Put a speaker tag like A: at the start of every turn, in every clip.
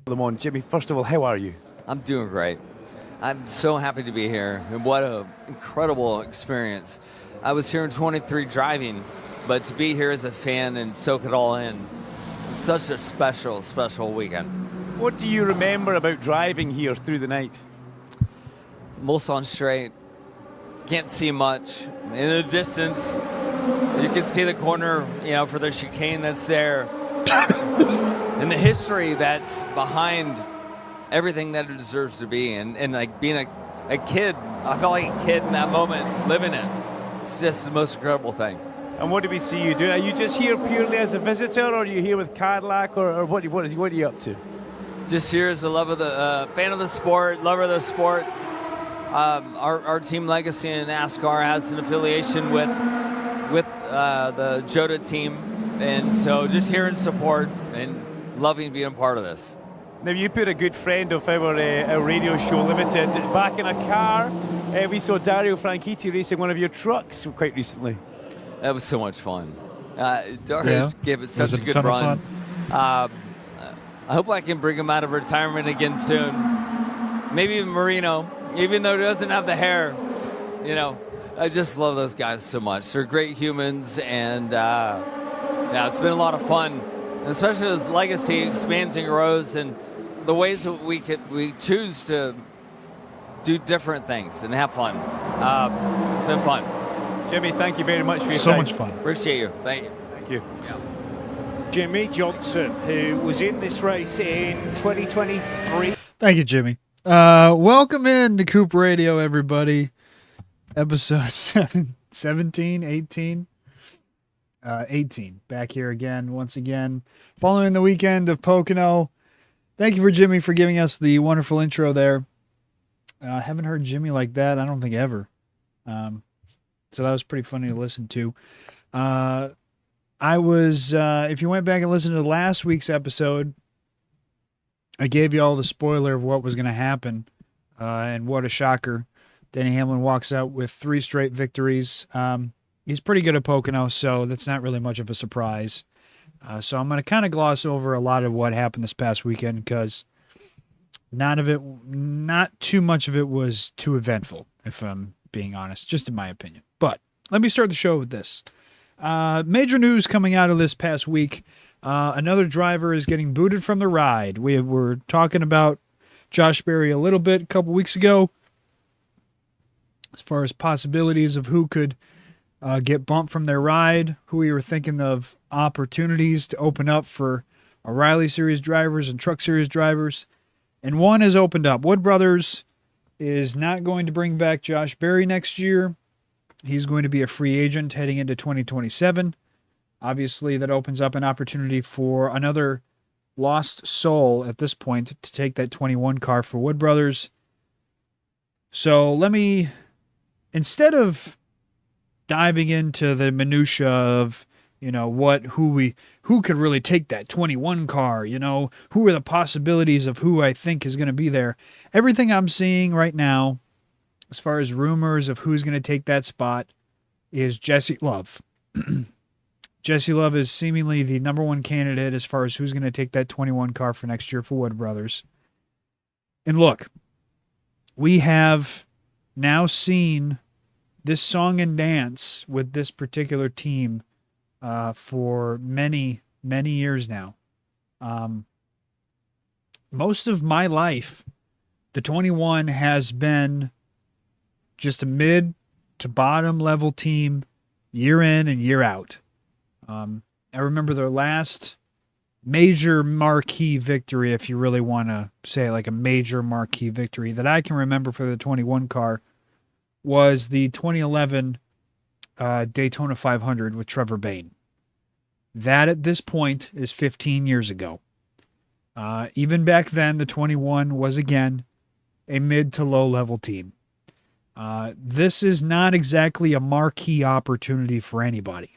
A: Them on. Jimmie, first of all, how are you?
B: I'm doing great. I'm so happy to be here, and what an incredible experience. I was here in 23 driving, but to be here as a fan and soak it all in, it's such a special, special weekend.
A: What do you remember about driving here through the night?
B: Mulsanne straight, can't see much. In the distance, you can see the corner, for the chicane that's there. And the history that's behind everything that it deserves to be. And like being a kid, I felt like a kid in that moment, living it. It's just the most incredible thing.
A: And what do we see you doing? Are you just here purely as a visitor, or are you here with Cadillac, or what are you up to?
B: Just here as a fan of the sport, lover of the sport. Our team Legacy in NASCAR has an affiliation with the Jota team. And so just here in support and loving being a part of this.
A: Now, you put a good friend of our radio show Limited back in a car. We saw Dario Franchitti racing one of your trucks quite recently.
B: That was so much fun. Dario gave it such a good run. I hope I can bring him out of retirement again soon. Maybe even Marino, even though he doesn't have the hair. I just love those guys so much. They're great humans, and it's been a lot of fun, especially as Legacy expands and grows, and the ways that we choose to do different things and have fun. It's been fun.
A: Jimmie, thank you very much for your time.
C: So much fun.
B: Appreciate you. Thank you.
A: Thank you.
B: Yeah.
D: Jimmie Johnson, who was in this race in 2023.
C: Thank you, Jimmie. Welcome in to Coop Radio, everybody. Episode 17, 18. 18. Back here again, once again, following the weekend of Pocono. Thank you for Jimmie for giving us the wonderful intro there. Haven't heard Jimmie like that, I don't think, ever. So that was pretty funny to listen to. If you went back and listened to last week's episode, I gave you all the spoiler of what was going to happen, and what a shocker. Denny Hamlin walks out with 3 straight victories. He's pretty good at Pocono, so that's not really much of a surprise. So I'm going to kind of gloss over a lot of what happened this past weekend because not too much of it was too eventful, if I'm being honest, just in my opinion. But let me start the show with this. Major news coming out of this past week. Another driver is getting booted from the ride. We were talking about Josh Berry a little bit a couple weeks ago as far as possibilities of who could get bumped from their ride, who we were thinking of opportunities to open up for O'Reilly Series drivers and Truck Series drivers. And one has opened up. Wood Brothers is not going to bring back Josh Berry next year. He's going to be a free agent heading into 2027. Obviously, that opens up an opportunity for another lost soul at this point to take that 21 car for Wood Brothers. So instead of diving into the minutia of, who could really take that 21 car, who are the possibilities of who I think is going to be there. Everything I'm seeing right now, as far as rumors of who's going to take that spot, is Jesse Love. Jesse Love is seemingly the number one candidate as far as who's going to take that 21 car for next year for Wood Brothers. And look, we have now seen this song and dance with this particular team for many, many years now. Most of my life, the 21 has been just a mid to bottom level team year in and year out. I remember their last major marquee victory, if you really want to say like a major marquee victory that I can remember for the 21 car, was the 2011 Daytona 500 with Trevor Bayne. That at this point is 15 years ago. Even back then, the 21 was again a mid to low level team. This is not exactly a marquee opportunity for anybody.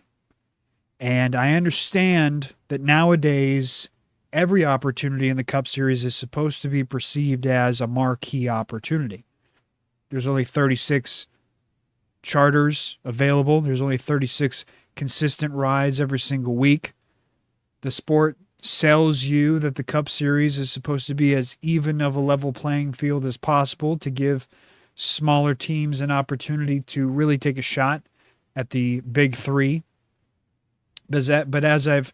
C: And I understand that nowadays every opportunity in the Cup Series is supposed to be perceived as a marquee opportunity. There's only 36 charters available. There's only 36 consistent rides every single week. The sport sells you that the Cup Series is supposed to be as even of a level playing field as possible to give smaller teams an opportunity to really take a shot at the big three. But as I've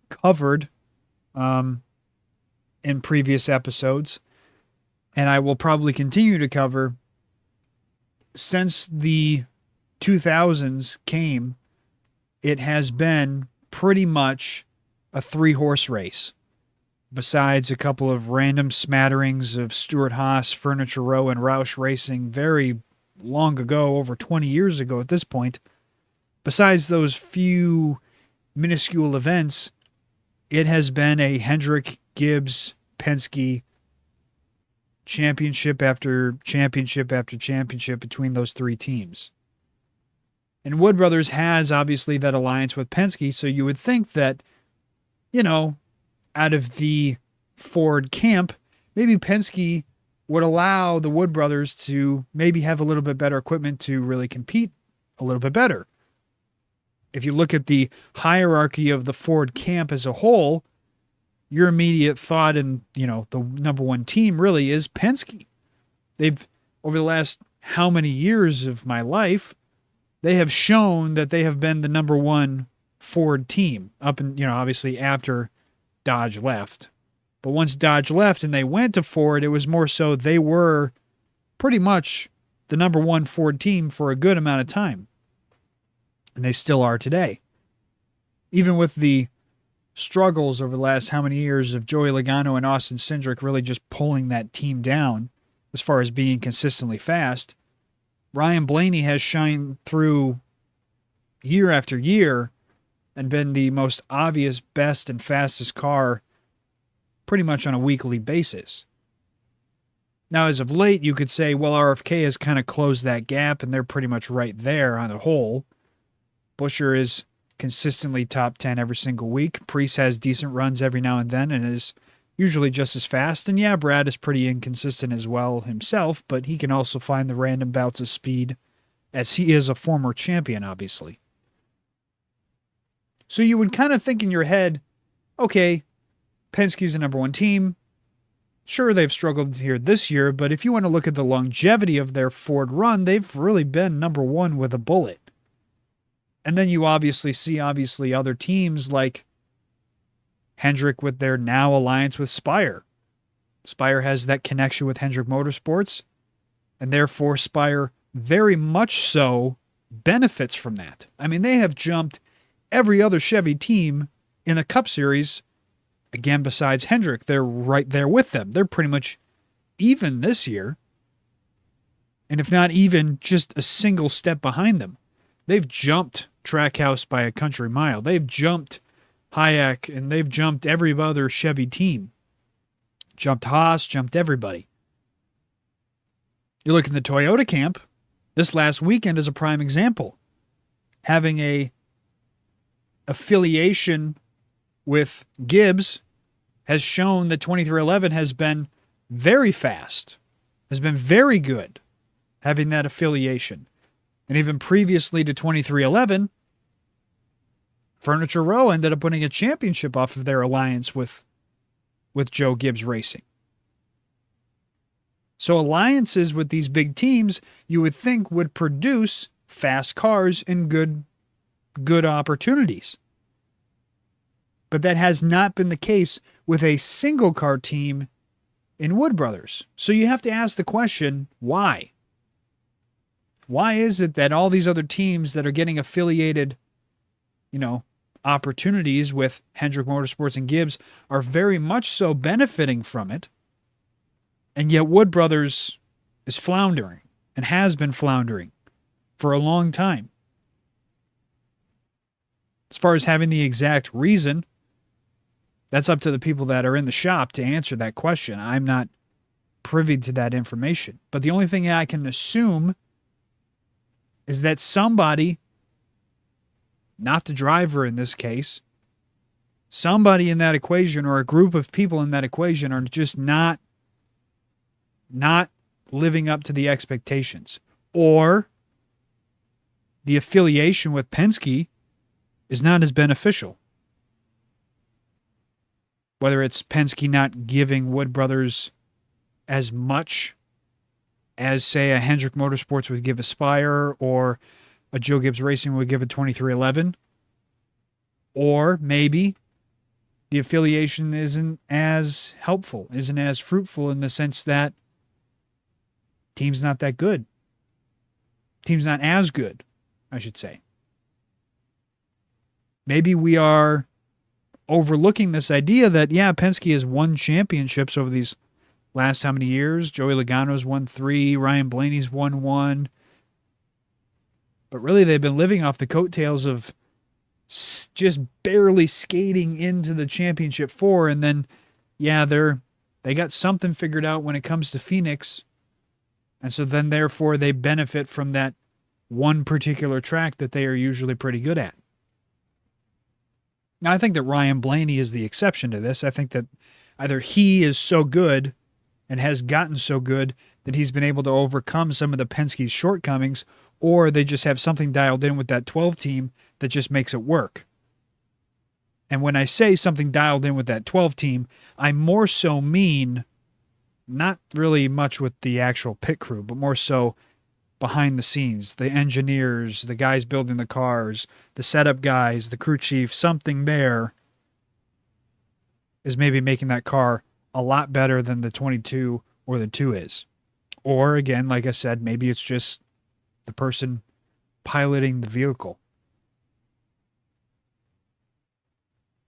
C: covered in previous episodes, and I will probably continue to cover, since the 2000s came, it has been pretty much a 3-horse race. Besides a couple of random smatterings of Stewart Haas, Furniture Row, and Roush Racing very long ago, over 20 years ago at this point, besides those few minuscule events, it has been a Hendrick, Gibbs, Penske championship after championship after championship between those three teams. And Wood Brothers has obviously that alliance with Penske, so you would think that, out of the Ford camp, maybe Penske would allow the Wood Brothers to maybe have a little bit better equipment to really compete a little bit better. If you look at the hierarchy of the Ford camp as a whole, your immediate thought and, the number one team really is Penske. They've, over the last how many years of my life, they have shown that they have been the number one Ford team up and, obviously after Dodge left. But once Dodge left and they went to Ford, it was more so they were pretty much the number one Ford team for a good amount of time. And they still are today. Even with the struggles over the last how many years of Joey Logano and Austin Cindric really just pulling that team down as far as being consistently fast, Ryan Blaney has shined through year after year and been the most obvious, best, and fastest car pretty much on a weekly basis. Now, as of late, you could say, well, RFK has kind of closed that gap, and they're pretty much right there on the whole. Buescher is consistently top 10 every single week. Preece has decent runs every now and then and is usually just as fast. And yeah, Brad is pretty inconsistent as well himself, but he can also find the random bouts of speed as he is a former champion, obviously. So you would kind of think in your head, okay, Penske's the number one team. Sure, they've struggled here this year, but if you want to look at the longevity of their Ford run, they've really been number one with a bullet. And then you obviously see other teams like Hendrick with their now alliance with Spire. Spire has that connection with Hendrick Motorsports, and therefore Spire very much so benefits from that. I mean, they have jumped every other Chevy team in the Cup Series, again, besides Hendrick. They're right there with them. They're pretty much even this year, and if not even, just a single step behind them. They've jumped Trackhouse by a country mile. They've jumped Hayek, and they've jumped every other Chevy team. Jumped Haas, jumped everybody. You look in the Toyota camp, this last weekend is a prime example. Having a affiliation with Gibbs has shown that 2311 has been very fast, has been very good, having that affiliation. And even previously to 2311, Furniture Row ended up winning a championship off of their alliance with Joe Gibbs Racing. So alliances with these big teams, you would think would produce fast cars and good opportunities. But that has not been the case with a single car team in Wood Brothers. So you have to ask the question, why? Why is it that all these other teams that are getting affiliated, opportunities with Hendrick Motorsports and Gibbs are very much so benefiting from it, and yet Wood Brothers is floundering and has been floundering for a long time? As far as having the exact reason, that's up to the people that are in the shop to answer that question. I'm not privy to that information. But the only thing I can assume is that somebody, not the driver in this case, somebody in that equation or a group of people in that equation are just not living up to the expectations. Or the affiliation with Penske is not as beneficial. whether it's Penske not giving Wood Brothers as much as, say, a Hendrick Motorsports would give Aspire or a Joe Gibbs Racing would give a 2311. Or maybe the affiliation isn't as helpful, isn't as fruitful in the sense that team's not that good. Team's not as good, I should say. Maybe we are overlooking this idea that, yeah, Penske has won championships over these last how many years? Joey Logano's won 3, Ryan Blaney's won 1. But really, they've been living off the coattails of just barely skating into the championship 4, and then, yeah, they got something figured out when it comes to Phoenix, and so then therefore they benefit from that one particular track that they are usually pretty good at. Now, I think that Ryan Blaney is the exception to this. I think that either he is so good and has gotten so good that he's been able to overcome some of the Penske's shortcomings, or they just have something dialed in with that 12 team that just makes it work. And when I say something dialed in with that 12 team, I more so mean not really much with the actual pit crew, but more so behind the scenes, the engineers, the guys building the cars, the setup guys, the crew chief, something there is maybe making that car a lot better than the 22 or the 2 is. Or again, like I said, maybe it's just the person piloting the vehicle.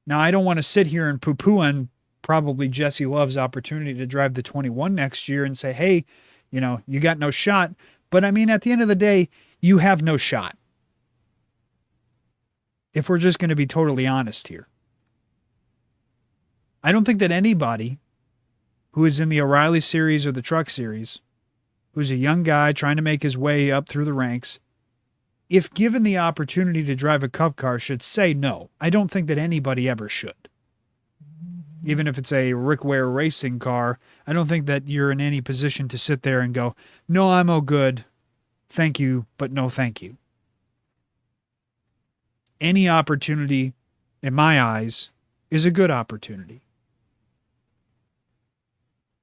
C: Now, I don't want to sit here and poo-poo on probably Jesse Love's opportunity to drive the 21 next year and say, hey, you got no shot. But I mean, at the end of the day, you have no shot. If we're just going to be totally honest here. I don't think that anybody who is in the O'Reilly series or the truck series, who's a young guy trying to make his way up through the ranks, if given the opportunity to drive a Cup car, should say no. I don't think that anybody ever should. Even if it's a Rick Ware racing car, I don't think that you're in any position to sit there and go, no, I'm all good. Thank you, but no thank you. Any opportunity, in my eyes, is a good opportunity.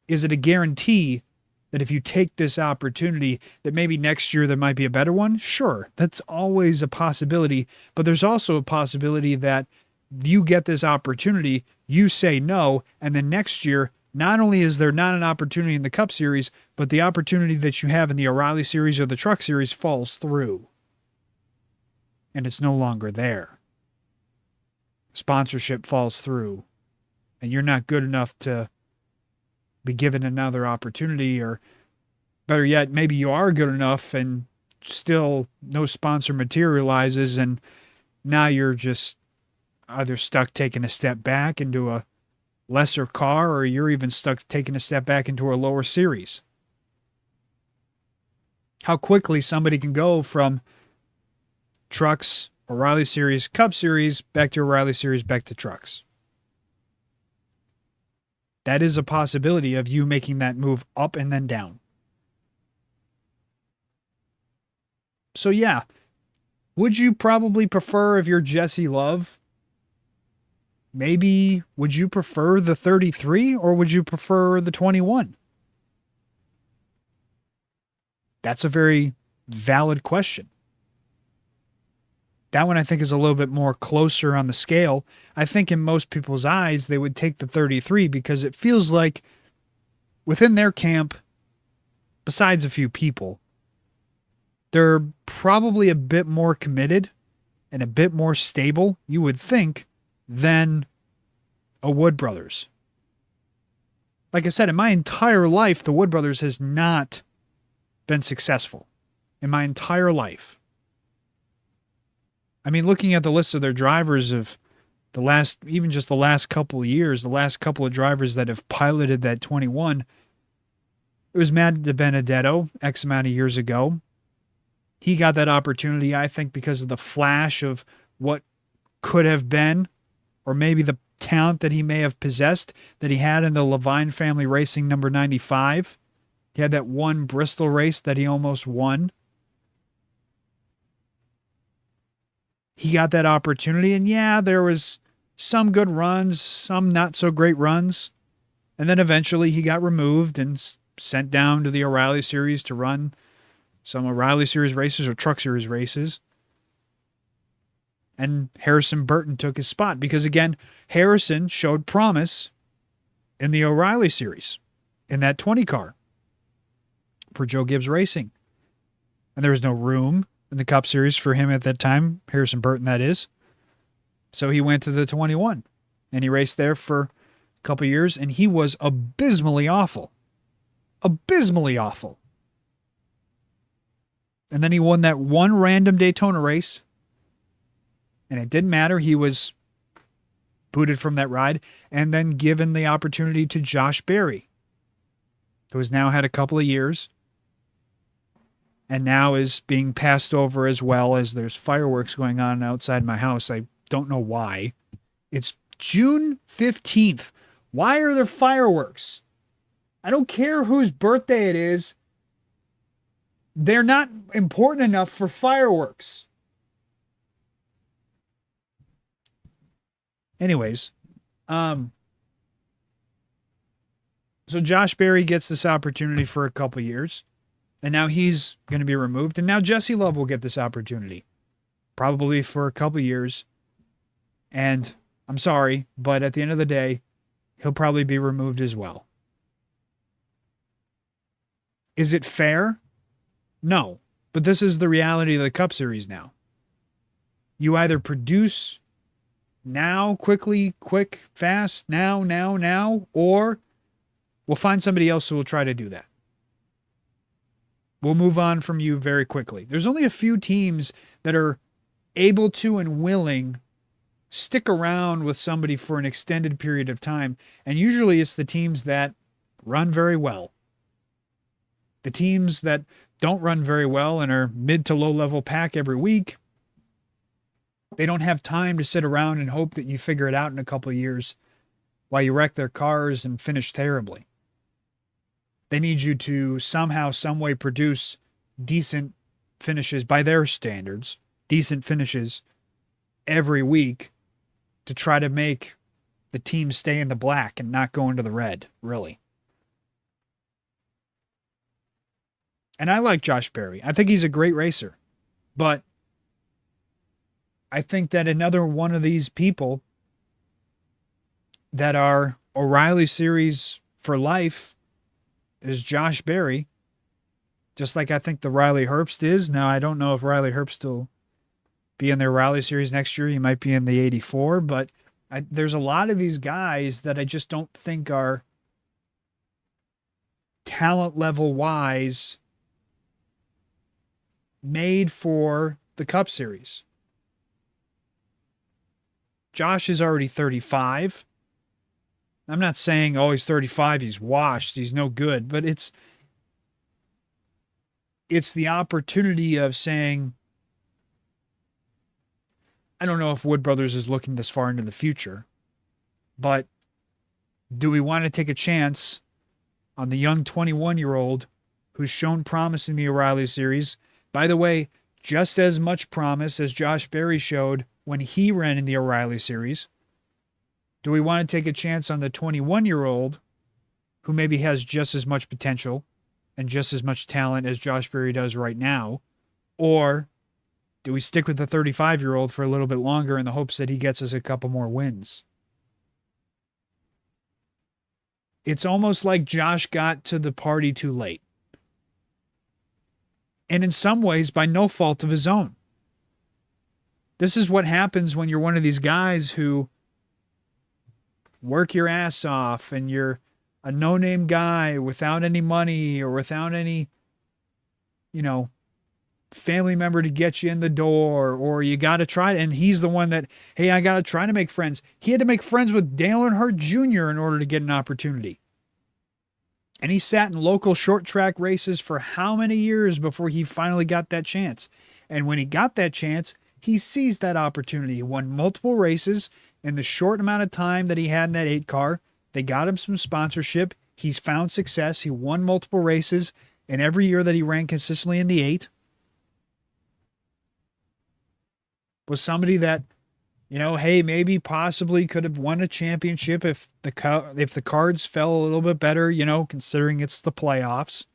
C: Is it a guarantee that if you take this opportunity, that maybe next year there might be a better one? Sure, that's always a possibility. But there's also a possibility that you get this opportunity, you say no, and then next year, not only is there not an opportunity in the Cup Series, but the opportunity that you have in the O'Reilly Series or the Truck Series falls through. And it's no longer there. Sponsorship falls through. And you're not good enough to be given another opportunity, or better yet, maybe you are good enough and still no sponsor materializes, and now you're just either stuck taking a step back into a lesser car, or you're even stuck taking a step back into a lower series. How quickly somebody can go from trucks, O'Reilly Series, Cup Series, back to O'Reilly Series, back to trucks. That is a possibility of you making that move up and then down. So yeah, would you probably prefer, if you're Jesse Love, maybe would you prefer the 33 or would you prefer the 21? That's a very valid question. That one I think is a little bit more closer on the scale. I think in most people's eyes, they would take the 33 because it feels like within their camp, besides a few people, they're probably a bit more committed and a bit more stable, you would think, than a Wood Brothers. Like I said, in my entire life, the Wood Brothers has not been successful. In my entire life. I mean, looking at the list of their drivers of the last, even just the last couple of years, the last couple of drivers that have piloted that 21, it was Matt DiBenedetto X amount of years ago. He got that opportunity, I think, because of the flash of what could have been, or maybe the talent that he may have possessed that he had in the Levine family racing number 95. He had that one Bristol race that he almost won. He got that opportunity, and yeah, there was some good runs, some not so great runs. And then eventually he got removed and sent down to the O'Reilly Series to run some O'Reilly Series races or Truck Series races. And Harrison Burton took his spot because, again, Harrison showed promise in the O'Reilly Series in that 20 car for Joe Gibbs Racing. And there was no room in the Cup Series for him at that time, Harrison Burton, that is. So he went to the 21, and he raced there for a couple of years, and he was abysmally awful. Abysmally awful. And then he won that one random Daytona race, and it didn't matter. He was booted from that ride and then given the opportunity to Josh Berry, who has now had a couple of years and now is being passed over as well as there's fireworks going on outside my house. I don't know why. It's June 15th. Why are there fireworks? I don't care whose birthday it is. They're not important enough for fireworks. Anyways, so Josh Berry gets this opportunity for a couple years, and now he's going to be removed, and now Jesse Love will get this opportunity, probably for a couple years, and I'm sorry, but at the end of the day, he'll probably be removed as well. Is it fair? No, but this is the reality of the Cup Series now. You either produce now, quickly, quick, fast, now, or we'll find somebody else who will try to do that. We'll move on from you very quickly. There's only a few teams that are able to and willing stick around with somebody for an extended period of time, and usually it's the teams that run very well. The teams that don't run very well and are mid to low level pack every week, they don't have time to sit around and hope that you figure it out in a couple of years while you wreck their cars and finish terribly. They need you to somehow, some way produce decent finishes by their standards, decent finishes every week to try to make the team stay in the black and not go into the red, really. And I like Josh Berry. I think he's a great racer. But I think that another one of these people that are O'Reilly Series for life is Josh Berry. Just like I think the Riley Herbst is. Now, I don't know if Riley Herbst will be in their Riley Series next year. He might be in the 84. But there's a lot of these guys that I just don't think are talent level wise made for the Cup Series. Josh is already 35. I'm not saying, oh, he's 35, he's washed, he's no good, but it's the opportunity of saying, I don't know if Wood Brothers is looking this far into the future, but do we want to take a chance on the young 21-year-old who's shown promise in the O'Reilly Series? By the way, just as much promise as Josh Berry showed when he ran in the O'Reilly Series. Do we want to take a chance on the 21-year-old who maybe has just as much potential and just as much talent as Josh Berry does right now? Or do we stick with the 35-year-old for a little bit longer in the hopes that he gets us a couple more wins? It's almost like Josh got to the party too late. And in some ways, by no fault of his own. This is what happens when you're one of these guys who work your ass off and you're a no-name guy without any money or without any, family member to get you in the door, or you got to try. And he's the one that, hey, I got to try to make friends. He had to make friends with Dale Earnhardt Jr. in order to get an opportunity. And he sat in local short track races for how many years before he finally got that chance? And when he got that chance, he seized that opportunity. He won multiple races in the short amount of time that he had in that 8 car. They got him some sponsorship. He's found success. He won multiple races. And every year that he ran consistently in the 8 was somebody that Hey, maybe possibly could have won a championship if the cards fell a little bit better, considering it's the playoffs.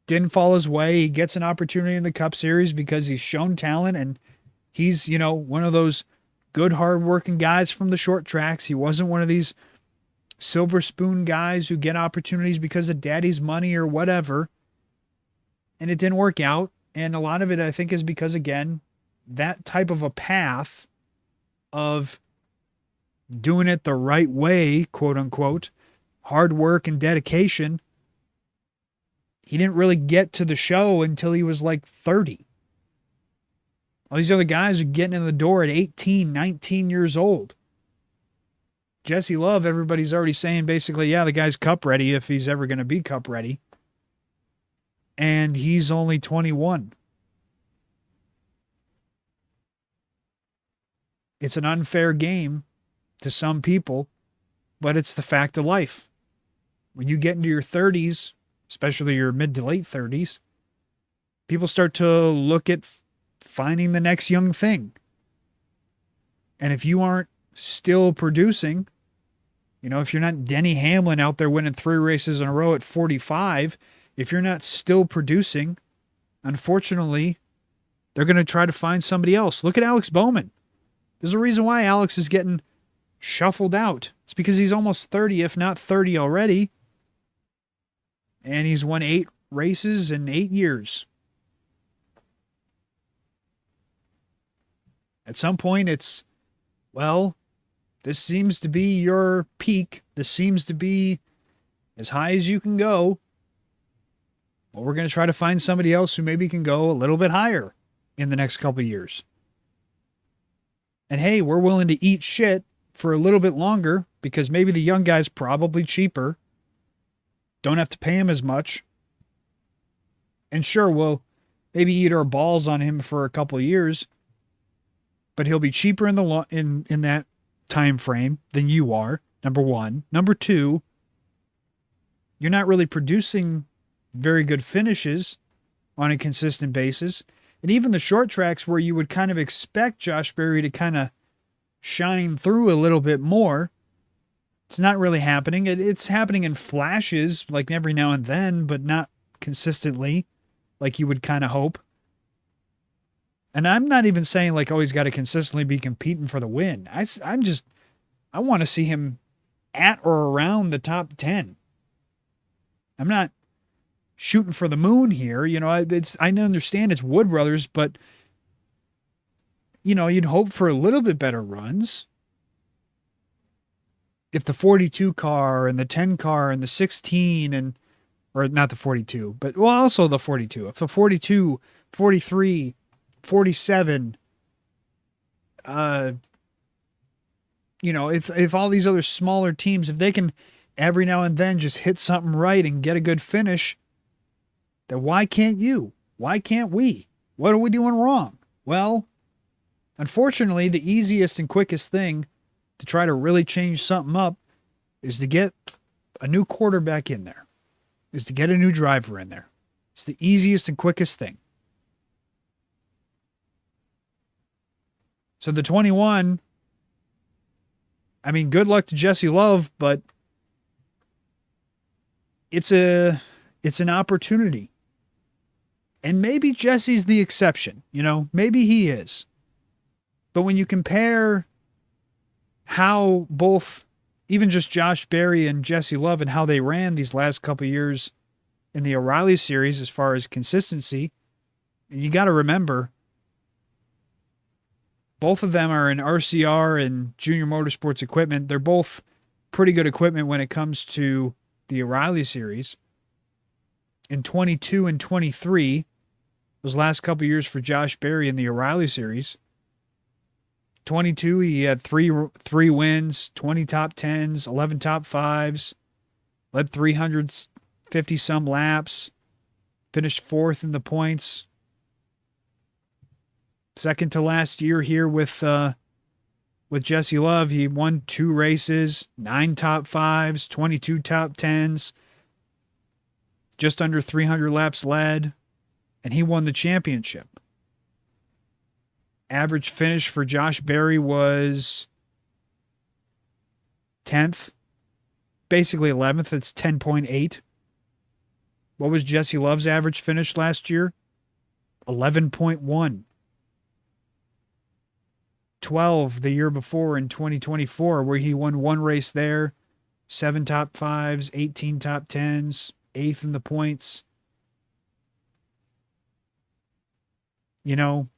C: Didn't fall his way. He gets an opportunity in the Cup Series because he's shown talent and he's, one of those good, hardworking guys from the short tracks. He wasn't one of these silver spoon guys who get opportunities because of daddy's money or whatever. And it didn't work out. And a lot of it, I think, is because, again, that type of a path of doing it the right way, quote unquote, hard work and dedication, he didn't really get to the show until he was like 30. All these other guys are getting in the door at 18, 19 years old. Jesse Love, everybody's already saying basically, yeah, the guy's Cup ready if he's ever going to be Cup ready. And he's only 21. It's an unfair game to some people, but it's the fact of life. When you get into your 30s, especially your mid to late 30s, people start to look at finding the next young thing. And if you aren't still producing, if you're not Denny Hamlin out there winning 3 races in a row at 45, if you're not still producing, unfortunately, they're going to try to find somebody else. Look at Alex Bowman. There's a reason why Alex is getting shuffled out. It's because he's almost 30, if not 30 already. And he's won 8 races in 8 years. At some point, it's, this seems to be your peak. This seems to be as high as you can go. Well, we're going to try to find somebody else who maybe can go a little bit higher in the next couple of years. And hey, we're willing to eat shit for a little bit longer because maybe the young guy's probably cheaper. Don't have to pay him as much. And sure, we'll maybe eat our balls on him for a couple of years, but he'll be cheaper in that time frame than you are, number one. Number two, you're not really producing very good finishes on a consistent basis. And even the short tracks where you would kind of expect Josh Berry to kind of shine through a little bit more, it's not really happening. It's happening in flashes, like every now and then, but not consistently, like you would kind of hope. And I'm not even saying like, he's got to consistently be competing for the win. I want to see him at or around the top 10. I'm not shooting for the moon here. I understand it's Wood Brothers, but you'd hope for a little bit better runs. If the 42 car and the 10 car and the 16 or not the 42, but also the 42. If the 42, 43, 47, if all these other smaller teams, if they can every now and then just hit something right and get a good finish, then why can't you? Why can't we? What are we doing wrong? Well, unfortunately, the easiest and quickest thing to try to really change something up is to get a new quarterback in there, is to get a new driver in there. It's the easiest and quickest thing. So the 21, good luck to Jesse Love, but it's an opportunity. And maybe Jesse's the exception, maybe he is. But when you compare how both, even just Josh Berry and Jesse Love and how they ran these last couple of years in the O'Reilly series as far as consistency, you got to remember, both of them are in RCR and Junior Motorsports equipment. They're both pretty good equipment when it comes to the O'Reilly series. In 22 and 23, those last couple of years for Josh Berry in the O'Reilly series, 22, he had three wins, 20 top 10s, 11 top 5s, led 350-some laps, finished 4th in the points. Second to last year here with Jesse Love, he won 2 races, 9 top 5s, 22 top 10s, just under 300 laps led, and he won the championship. Average finish for Josh Berry was 10th, basically 11th. It's 10.8. What was Jesse Love's average finish last year? 11.1. 12 the year before in 2024, where he won one race there, 7 top 5s, 18 top 10s, 8th in the points. You know,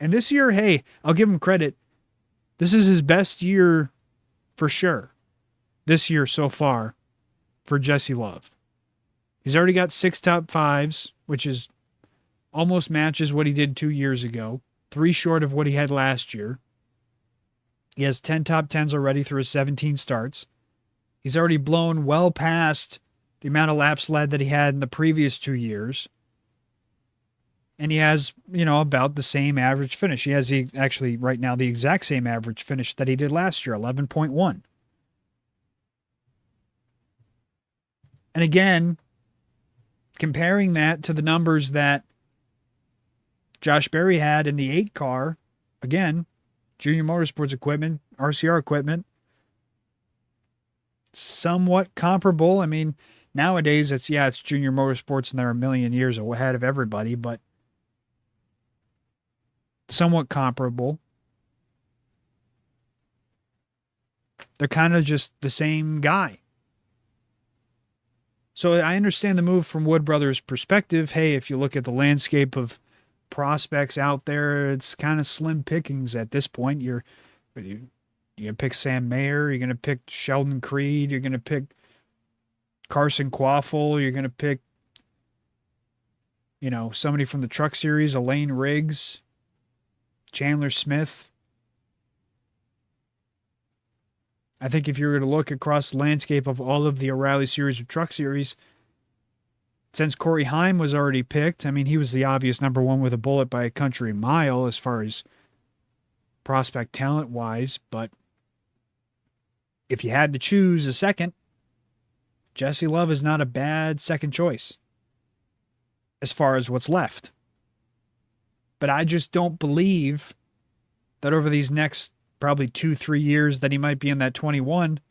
C: and this year, hey, I'll give him credit. This is his best year for sure. This year so far for Jesse Love. He's already got 6 top 5s, which is almost matches what he did 2 years ago. 3 short of what he had last year. He has 10 top 10s already through his 17 starts. He's already blown well past the amount of laps led that he had in the previous 2 years. And he has, about the same average finish. He has actually right now the exact same average finish that he did last year, 11.1. And again, comparing that to the numbers that Josh Berry had in the 8 car, again, Junior Motorsports equipment, RCR equipment, somewhat comparable. I mean, nowadays it's Junior Motorsports and they're a million years ahead of everybody, but somewhat comparable. They're kind of just the same guy. So I understand the move from Wood Brothers' perspective. Hey, if you look at the landscape of prospects out there, it's kind of slim pickings at this point. You're going to pick Sam Mayer, you're going to pick Sheldon Creed, you're going to pick Carson Quaffle, you're going to pick, somebody from the Truck Series, Elaine Riggs, Chandler Smith. I think if you were to look across the landscape of all of the O'Reilly Series or Truck Series, since Corey Heim was already picked, I mean, he was the obvious number one with a bullet by a country mile as far as prospect talent-wise, but if you had to choose a second, Jesse Love is not a bad second choice as far as what's left. But I just don't believe that over these next probably 2-3 years that he might be in that 21,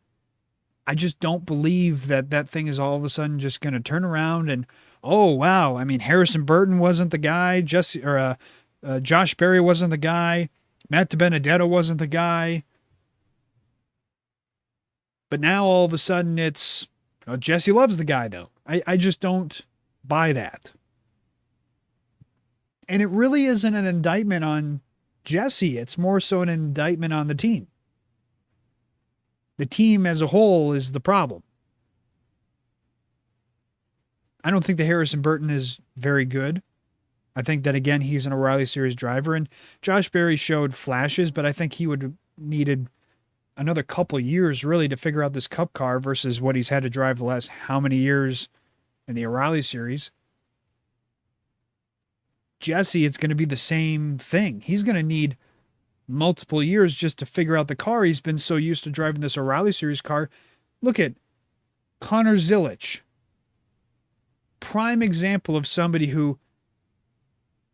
C: I just don't believe that thing is all of a sudden just going to turn around and, oh, wow, I mean, Harrison Burton wasn't the guy, Josh Berry wasn't the guy, Matt DiBenedetto wasn't the guy. But now all of a sudden it's, Jesse Love's the guy, though. I just don't buy that. And it really isn't an indictment on Jesse. It's more so an indictment on the team. The team as a whole is the problem. I don't think that Harrison Burton is very good. I think that, again, he's an O'Reilly Series driver. And Josh Berry showed flashes, but I think he would have needed another couple years, really, to figure out this Cup car versus what he's had to drive the last how many years in the O'Reilly Series. Jesse, it's going to be the same thing. He's going to need multiple years just to figure out the car. He's been so used to driving this O'Reilly Series car. Look at Connor Zilic. Prime example of somebody who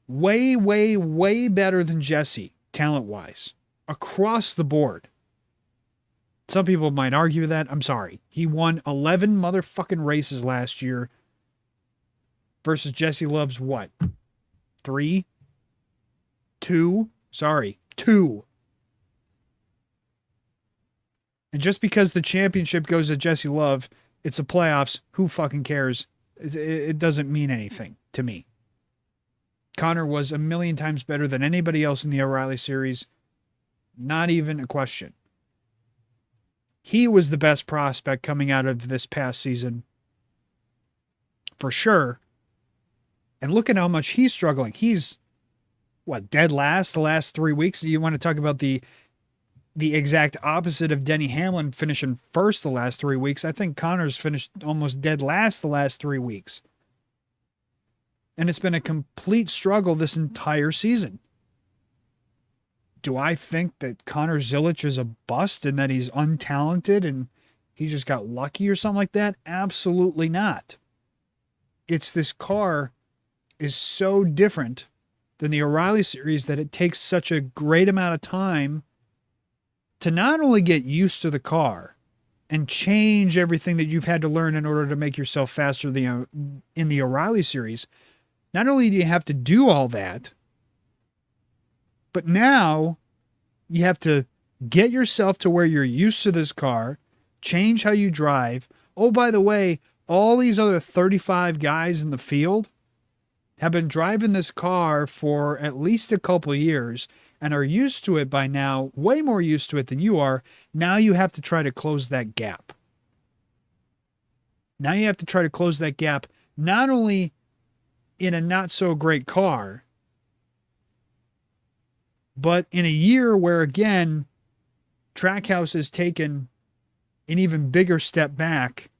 C: way, way, way better than Jesse, talent-wise, across the board. Some people might argue that. I'm sorry. He won 11 motherfucking races last year versus Jesse Love's what? 3? 2? Sorry, 2. And just because the championship goes to Jesse Love, it's the playoffs, who fucking cares? It doesn't mean anything to me. Connor was a million times better than anybody else in the O'Reilly Series. Not even a question. He was the best prospect coming out of this past season. For sure. And look at how much he's struggling. He's, dead last the last 3 weeks? You want to talk about the exact opposite of Denny Hamlin finishing first the last 3 weeks. I think Connor's finished almost dead last the last 3 weeks. And it's been a complete struggle this entire season. Do I think that Connor Zilic is a bust and that he's untalented and he just got lucky or something like that? Absolutely not. It's this car is so different than the O'Reilly Series that it takes such a great amount of time to not only get used to the car and change everything that you've had to learn in order to make yourself faster in the O'Reilly Series. Not only do you have to do all that, but now you have to get yourself to where you're used to this car, change how you drive. Oh, by the way, all these other 35 guys in the field have been driving this car for at least a couple of years and are used to it by now, way more used to it than you are. Now you have to try to close that gap. Now you have to try to close that gap, not only in a not so great car, but in a year where, again, Trackhouse has taken an even bigger step back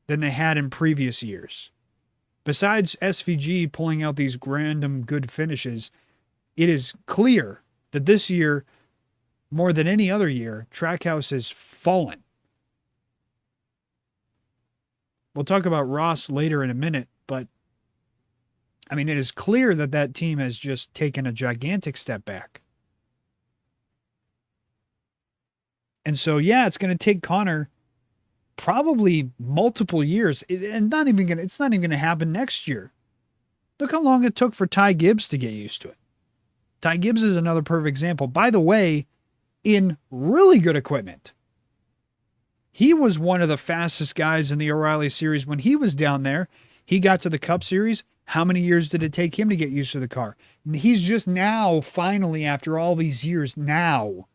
C: than they had in previous years. Besides SVG pulling out these random good finishes, it is clear that this year, more than any other year, Trackhouse has fallen. We'll talk about Ross later in a minute, but I mean, it is clear that that team has just taken a gigantic step back. And so, yeah, it's going to take Connor probably multiple years, and it's not even going to happen next year. Look how long it took for Ty Gibbs to get used to it. Ty Gibbs is another perfect example. By the way, in really good equipment. He was one of the fastest guys in the O'Reilly Series when he was down there. He got to the Cup Series. How many years did it take him to get used to the car? He's just now, finally, after all these years, now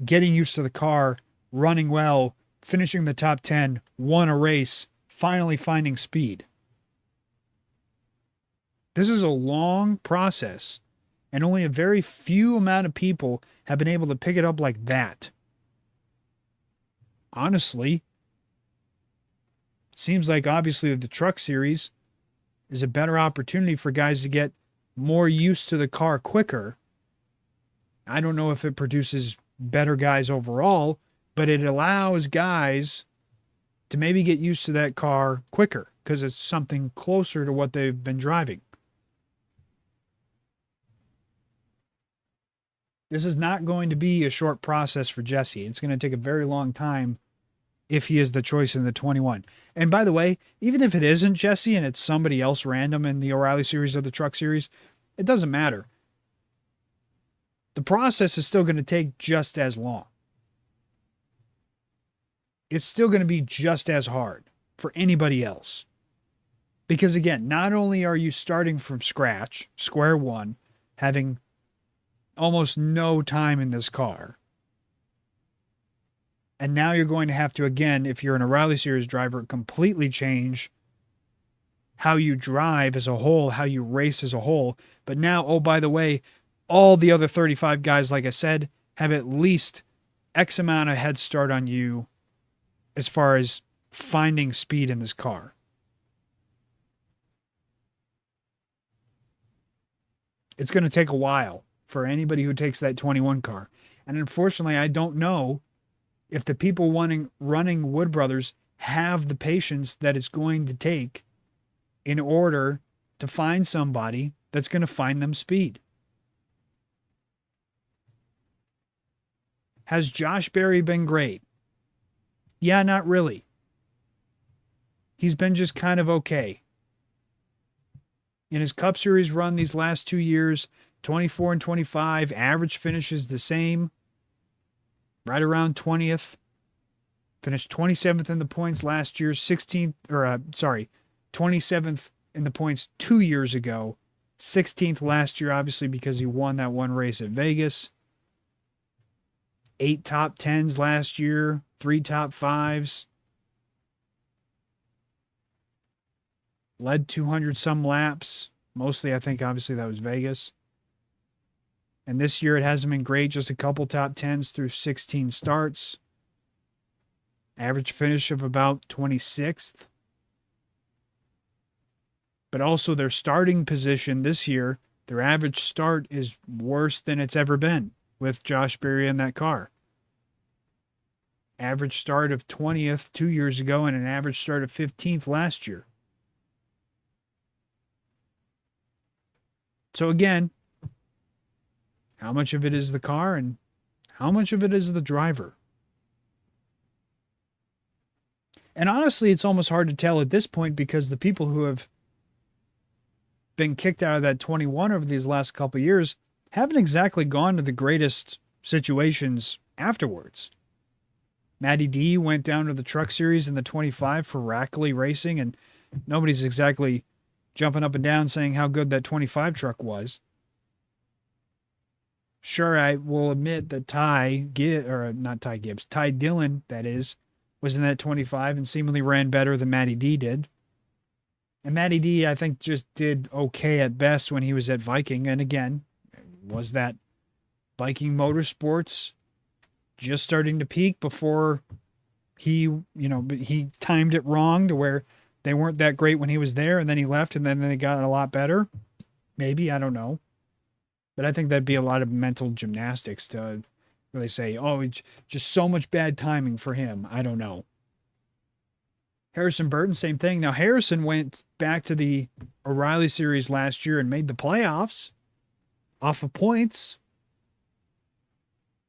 C: getting used to the car, running well, finishing the top 10, won a race, finally finding speed. This is a long process, and only a very few amount of people have been able to pick it up like that. Honestly, it seems like obviously the Truck Series is a better opportunity for guys to get more used to the car quicker. I don't know if it produces better guys overall, but it allows guys to maybe get used to that car quicker because it's something closer to what they've been driving. This is not going to be a short process for Jesse. It's going to take a very long time if he is the choice in the 21. And by the way, even if it isn't Jesse and it's somebody else random in the O'Reilly Series or the Truck Series, it doesn't matter. The process is still going to take just as long. It's still going to be just as hard for anybody else. Because again, not only are you starting from scratch, square one, having almost no time in this car, and now you're going to have to, again, if you're an O'Reilly Series driver, completely change how you drive as a whole, how you race as a whole. But now, oh, by the way, all the other 35 guys, like I said, have at least X amount of head start on you as far as finding speed in this car. It's going to take a while for anybody who takes that 21 car. And unfortunately, I don't know if the people running Wood Brothers have the patience that it's going to take in order to find somebody that's going to find them speed. Has Josh Berry been great? Yeah, not really. He's been just kind of okay. In his Cup Series run these last 2 years, 24 and 25, average finishes the same, right around 20th. Finished 27th in the points last year, 27th in the points 2 years ago, 16th last year, obviously because he won that one race at Vegas. 8 top 10s last year, 3 top 5s. Led 200 some laps. Mostly, I think, obviously, that was Vegas. And this year, it hasn't been great. Just a couple top 10s through 16 starts. Average finish of about 26th. But also, their starting position this year, their average start is worse than it's ever been with Josh Berry in that car. Average start of 20th 2 years ago and an average start of 15th last year. So again, how much of it is the car and how much of it is the driver? And honestly, it's almost hard to tell at this point because the people who have been kicked out of that 21 over these last couple of years haven't exactly gone to the greatest situations afterwards. Matty D went down to the Truck Series in the 25 for Rackley Racing, and nobody's exactly jumping up and down saying how good that 25 truck was. Sure, I will admit that Ty Dillon, that is, was in that 25 and seemingly ran better than Matty D did. And Matty D, I think, just did okay at best when he was at Viking. And again, was that Viking Motorsports just starting to peak before he timed it wrong to where they weren't that great when he was there and then he left and then they got a lot better? Maybe, I don't know. But I think that'd be a lot of mental gymnastics to really say, oh, it's just so much bad timing for him. I don't know. Harrison Burton, same thing. Now, Harrison went back to the O'Reilly Series last year and made the playoffs off of points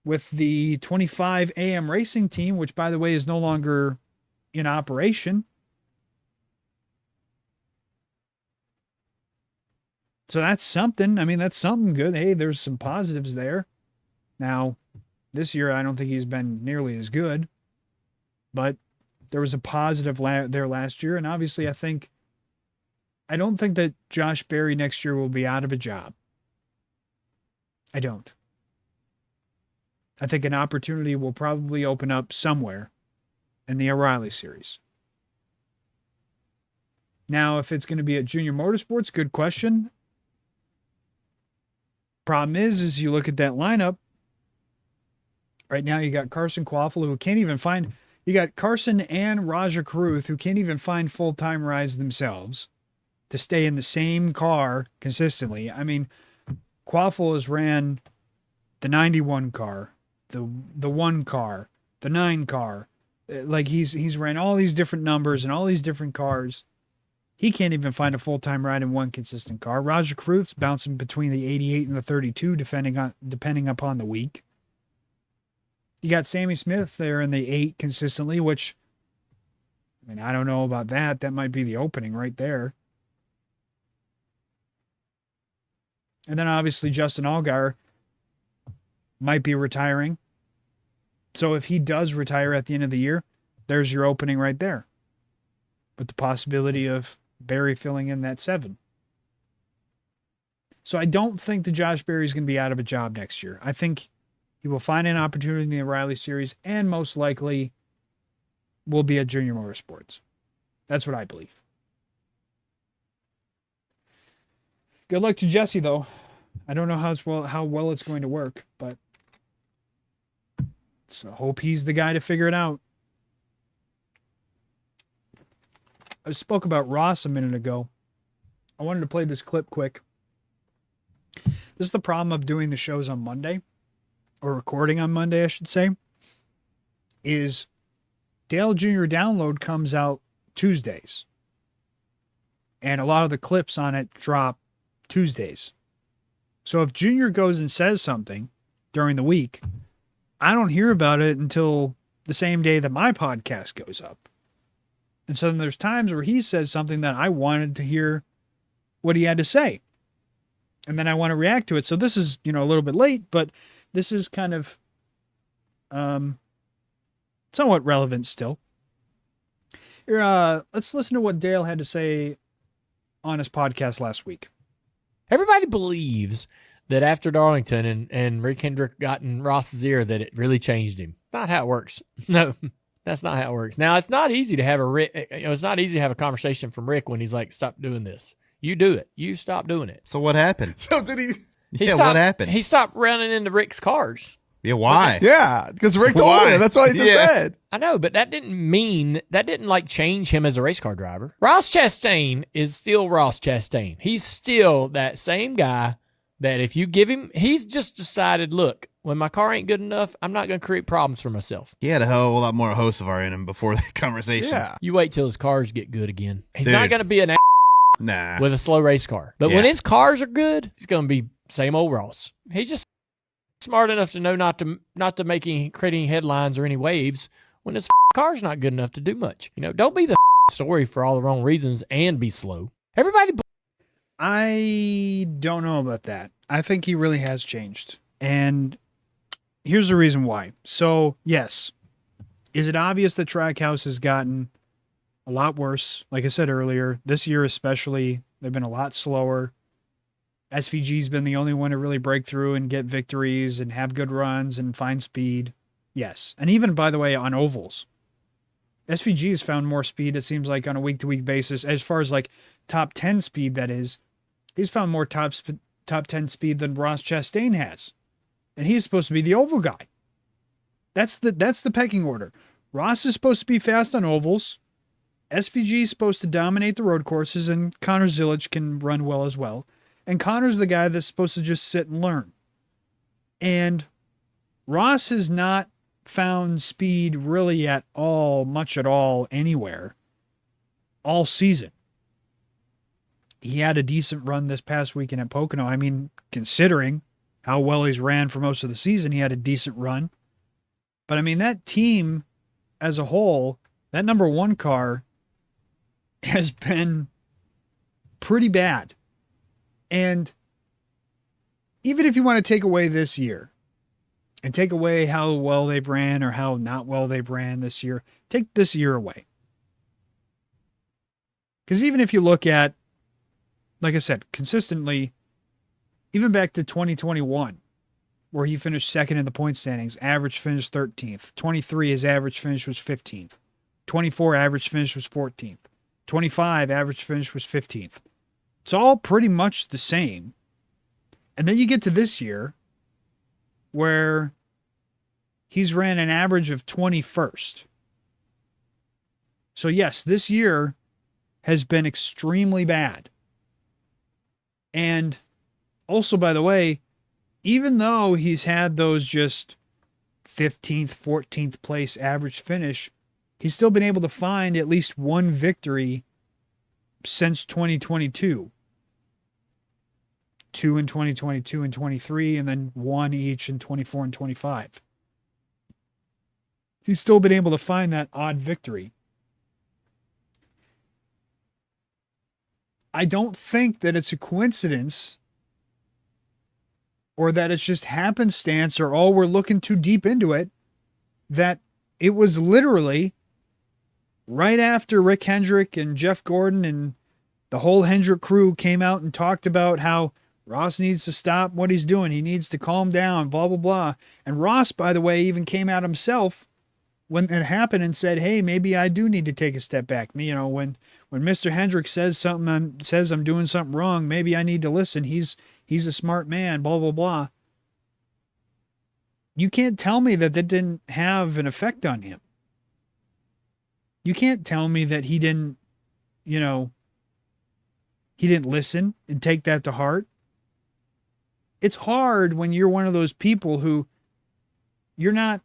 C: with the 25 AM Racing team, which, by the way, is no longer in operation. So that's something. I mean, that's something good. Hey, there's some positives there. Now, this year, I don't think he's been nearly as good, but there was a positive there last year. And obviously, I don't think that Josh Berry next year will be out of a job. I don't. I think an opportunity will probably open up somewhere in the O'Reilly Series. Now, if it's going to be at Junior Motorsports, good question. Problem is you look at that lineup. Right now, you got Carson Quaffle, who can't even find. You got Carson and Raja Caruth, who can't even find full-time rides themselves to stay in the same car consistently. I mean, Quaffle has ran the 91 car, the 1 car, the 9 car. Like he's ran all these different numbers and all these different cars. He can't even find a full-time ride in one consistent car. Raja Caruth's bouncing between the 88 and the 32, depending upon the week. You got Sammy Smith there in the 8 consistently, which, I mean, I don't know about that. That might be the opening right there. And then obviously Justin Allgaier might be retiring. So if he does retire at the end of the year, there's your opening right there. With the possibility of Berry filling in that 7. So I don't think that Josh Berry is going to be out of a job next year. I think he will find an opportunity in the O'Reilly Series and most likely will be at Junior Motorsports. That's what I believe. Good luck to Jesse, though. I don't know how well it's going to work, but so hope he's the guy to figure it out. I spoke about Ross a minute ago. I wanted to play this clip quick. This is the problem of doing the shows on Monday, or recording on Monday, I should say, is Dale Jr. Download comes out Tuesdays. And a lot of the clips on it drop Tuesdays. So if Junior goes and says something during the week, I don't hear about it until the same day that my podcast goes up. And so then there's times where he says something that I wanted to hear what he had to say. And then I want to react to it. So this is, a little bit late, but this is kind of somewhat relevant still. Here, let's listen to what Dale had to say on his podcast last week.
E: Everybody believes that after Darlington and Rick Hendrick got in Ross's ear that it really changed him. Not how it works. No. That's not how it works. Now, it's not easy to have it's not easy to have a conversation from Rick when he's like, stop doing this. You do it. You stop doing it.
F: So what happened?
G: So did he?
F: What happened?
E: He stopped running into Rick's cars.
F: Yeah, why?
G: Yeah, because Rick told him. That's what he just said.
E: I know, but that didn't change him as a race car driver. Ross Chastain is still Ross Chastain. He's still that same guy that if you give him, he's just decided, look, when my car ain't good enough, I'm not going to create problems for myself.
F: He had a hell of a lot more Hocevar in him before that conversation.
G: Yeah.
E: You wait till his cars get good again. He's
F: Dude.
E: not going to be an with a slow race car. But when his cars are good, he's going to be same old Ross. He's just smart enough to know not to creating headlines or any waves when his car's not good enough to do much. Don't be the story for all the wrong reasons and be slow. Everybody.
C: I don't know about that. I think he really has changed. And here's the reason why. So, yes. Is it obvious that Trackhouse has gotten a lot worse? Like I said earlier, this year especially, they've been a lot slower. SVG's been the only one to really break through and get victories and have good runs and find speed. Yes. And even, by the way, on ovals. SVG's found more speed, it seems like, on a week-to-week basis. As far as, like, top 10 speed, that is. He's found more top 10 speed than Ross Chastain has. And he's supposed to be the oval guy. That's the pecking order. Ross is supposed to be fast on ovals. SVG is supposed to dominate the road courses, and Connor Zilic can run well as well. And Connor's the guy that's supposed to just sit and learn. And Ross has not found speed really much at all, anywhere, all season. He had a decent run this past weekend at Pocono. I mean, considering how well he's ran for most of the season, he had a decent run. But I mean, that team as a whole, that number 1 car has been pretty bad. And even if you want to take away this year and take away how well they've ran or how not well they've ran this year, take this year away. Because even if you look at, like I said, consistently, even back to 2021, where he finished second in the point standings, average finish 13th. 23, his average finish was 15th. 24, average finish was 14th. 25, average finish was 15th. It's all pretty much the same. And then you get to this year, where he's ran an average of 21st. So yes, this year has been extremely bad. And also, by the way, even though he's had those just 15th, 14th place average finish, he's still been able to find at least one victory since 2022. 2 in 2022 and 23, and then 1 each in 24 and 25. He's still been able to find that odd victory. I don't think that it's a coincidence or that it's just happenstance or, we're looking too deep into it, that it was literally right after Rick Hendrick and Jeff Gordon and the whole Hendrick crew came out and talked about how Ross needs to stop what he's doing. He needs to calm down, blah, blah, blah. And Ross, by the way, even came out himself when it happened and said, hey, maybe I do need to take a step back. When Mr. Hendrick says something, says I'm doing something wrong, maybe I need to listen. He's a smart man, blah, blah, blah. You can't tell me that didn't have an effect on him. You can't tell me that he didn't listen and take that to heart. It's hard when you're one of those people who you're not,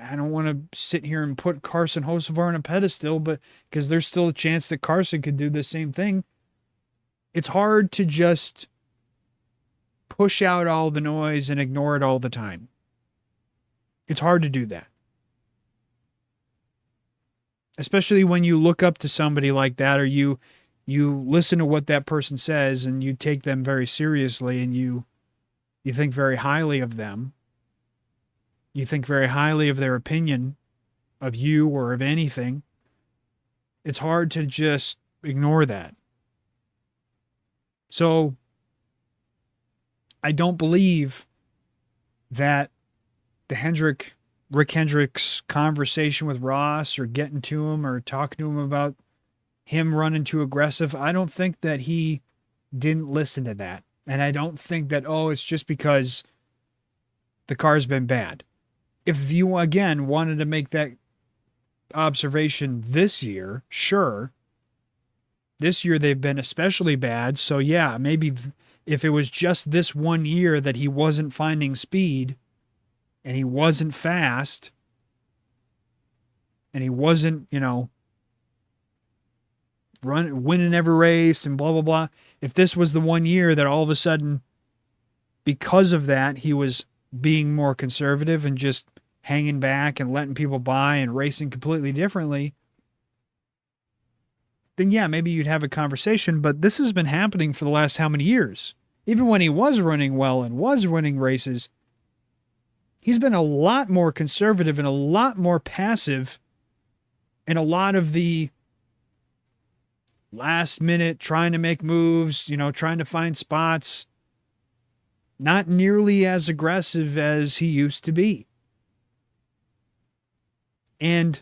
C: I don't want to sit here and put Carson Hocevar on a pedestal, but because there's still a chance that Carson could do the same thing. It's hard to just push out all the noise and ignore it all the time. It's hard to do that. Especially when you look up to somebody like that, or you listen to what that person says and you take them very seriously and you think very highly of them. You think very highly of their opinion of you or of anything. It's hard to just ignore that. So I don't believe that Rick Hendrick's conversation with Ross or getting to him or talking to him about him running too aggressive, I don't think that he didn't listen to that. And I don't think that, it's just because the car's been bad. If you, again, wanted to make that observation this year, sure. This year they've been especially bad. So yeah, maybe if it was just this one year that he wasn't finding speed and he wasn't fast and he wasn't, winning every race and blah, blah, blah. If this was the one year that all of a sudden, because of that, he was being more conservative and just hanging back and letting people by and racing completely differently, then yeah, maybe you'd have a conversation. But this has been happening for the last how many years? Even when he was running well and was winning races, he's been a lot more conservative and a lot more passive in a lot of the last minute trying to make moves, trying to find spots. Not nearly as aggressive as he used to be. And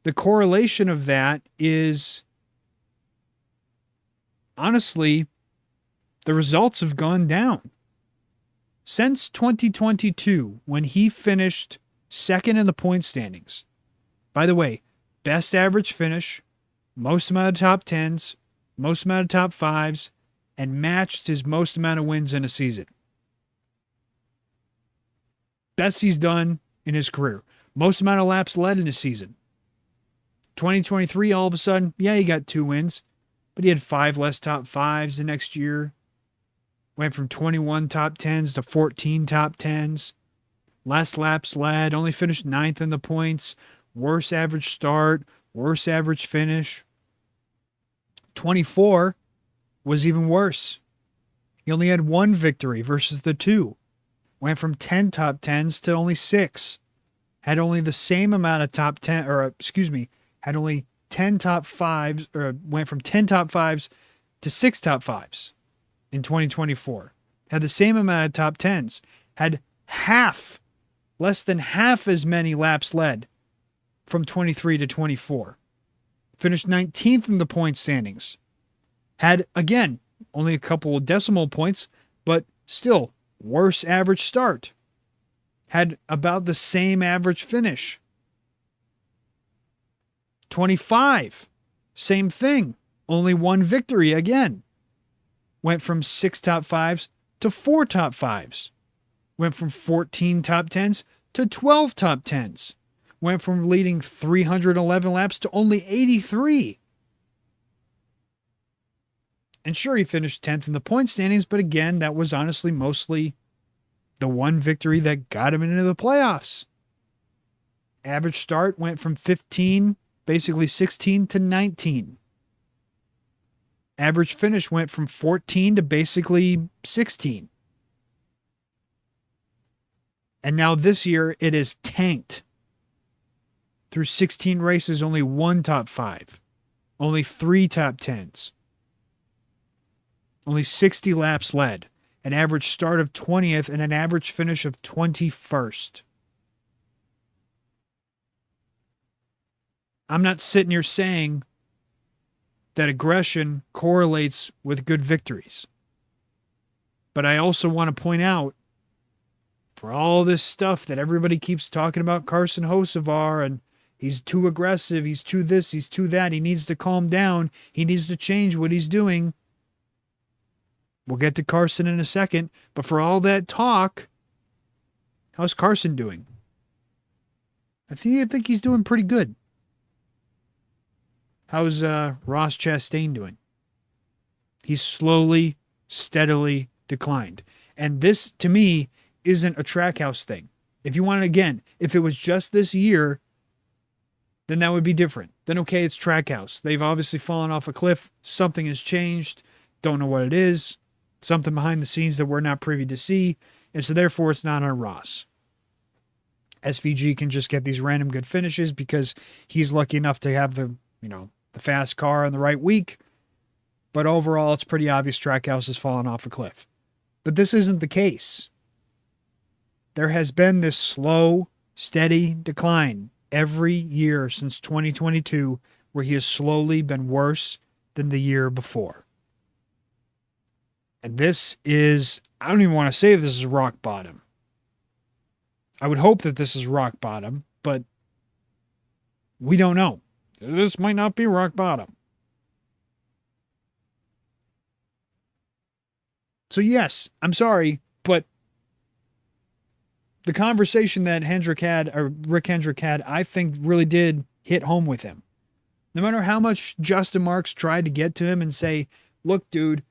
C: the correlation of that is, honestly, the results have gone down. Since 2022, when he finished second in the point standings. By the way, best average finish, most amount of top 10s, most amount of top 5s, and matched his most amount of wins in a season. Best he's done in his career. Most amount of laps led in a season. 2023, all of a sudden, yeah, he got 2 wins, but he had 5 less top 5s the next year. Went from 21 top 10s to 14 top 10s. Less laps led, only finished 9th in the points. Worse average start, worse average finish. 24 was even worse. He only had 1 victory versus the 2. Went from 10 top 10s to only 6. Had only the same amount of top 10, had only 10 top 5s, or went from 10 top 5s to 6 top 5s in 2024. Had the same amount of top 10s. Had less than half as many laps led from 23 to 24. Finished 19th in the point standings. Had, again, only a couple of decimal points, but still, worse average start. Had about the same average finish. 25, same thing. Only 1 victory again. Went from 6 top 5s to 4 top 5s. Went from 14 top 10s to 12 top 10s. Went from leading 311 laps to only 83. And sure, he finished 10th in the point standings, but again, that was honestly mostly the 1 victory that got him into the playoffs. Average start went from 15, basically 16 to 19. Average finish went from 14 to basically 16. And now this year, it is tanked. Through 16 races, only 1 top 5. Only 3 top 10s. Only 60 laps led. An average start of 20th and an average finish of 21st. I'm not sitting here saying that aggression correlates with good victories. But I also want to point out, for all this stuff that everybody keeps talking about Carson Hocevar, and he's too aggressive, he's too this, he's too that, he needs to calm down, he needs to change what he's doing. We'll get to Carson in a second, but for all that talk, how's Carson doing? I think he's doing pretty good. How's Ross Chastain doing? He's slowly, steadily declined. And this, to me, isn't a Trackhouse thing. If you want it again, if it was just this year, then that would be different. Then, okay, it's Trackhouse. They've obviously fallen off a cliff. Something has changed. Don't know what it is. Something behind the scenes that we're not privy to see. And so, therefore, it's not on Ross. SVG can just get these random good finishes because he's lucky enough to have the fast car on the right week. But overall, it's pretty obvious Trackhouse has fallen off a cliff. But this isn't the case. There has been this slow, steady decline every year since 2022, where he has slowly been worse than the year before. And this is, I don't even want to say this is rock bottom. I would hope that this is rock bottom, but we don't know. This might not be rock bottom. So yes, I'm sorry, but the conversation that Rick Hendrick had, I think really did hit home with him. No matter how much Justin Marks tried to get to him and say, look, dude,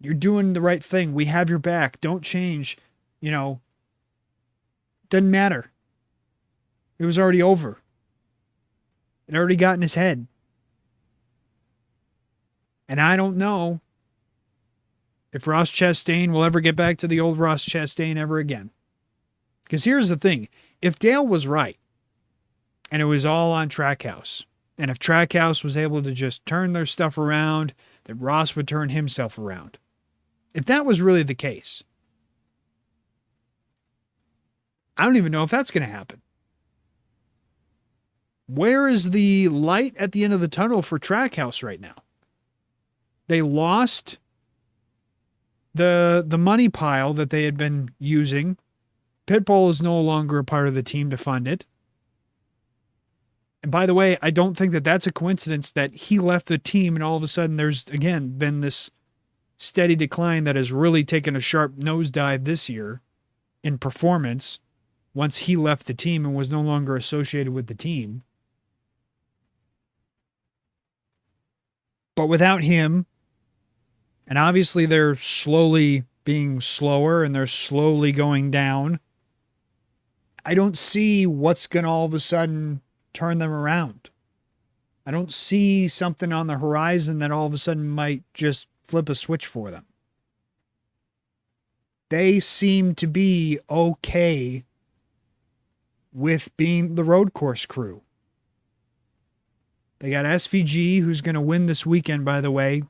C: you're doing the right thing. We have your back. Don't change. Doesn't matter. It was already over. It already got in his head. And I don't know if Ross Chastain will ever get back to the old Ross Chastain ever again. Because here's the thing. If Dale was right, and it was all on Trackhouse, and if Trackhouse was able to just turn their stuff around, that Ross would turn himself around. If that was really the case, I don't even know if that's going to happen. Where is the light at the end of the tunnel for Trackhouse right now? They lost the money pile that they had been using. Pitbull is no longer a part of the team to fund it. And by the way, I don't think that that's a coincidence that he left the team and all of a sudden there's, again, been this steady decline that has really taken a sharp nosedive this year in performance once he left the team and was no longer associated with the team. But without him, and obviously they're slowly being slower and they're slowly going down, I don't see what's going to all of a sudden turn them around. I don't see something on the horizon that all of a sudden might just flip a switch for them. They seem to be okay with being the road course crew. They got SVG, who's going to win this weekend, by the way.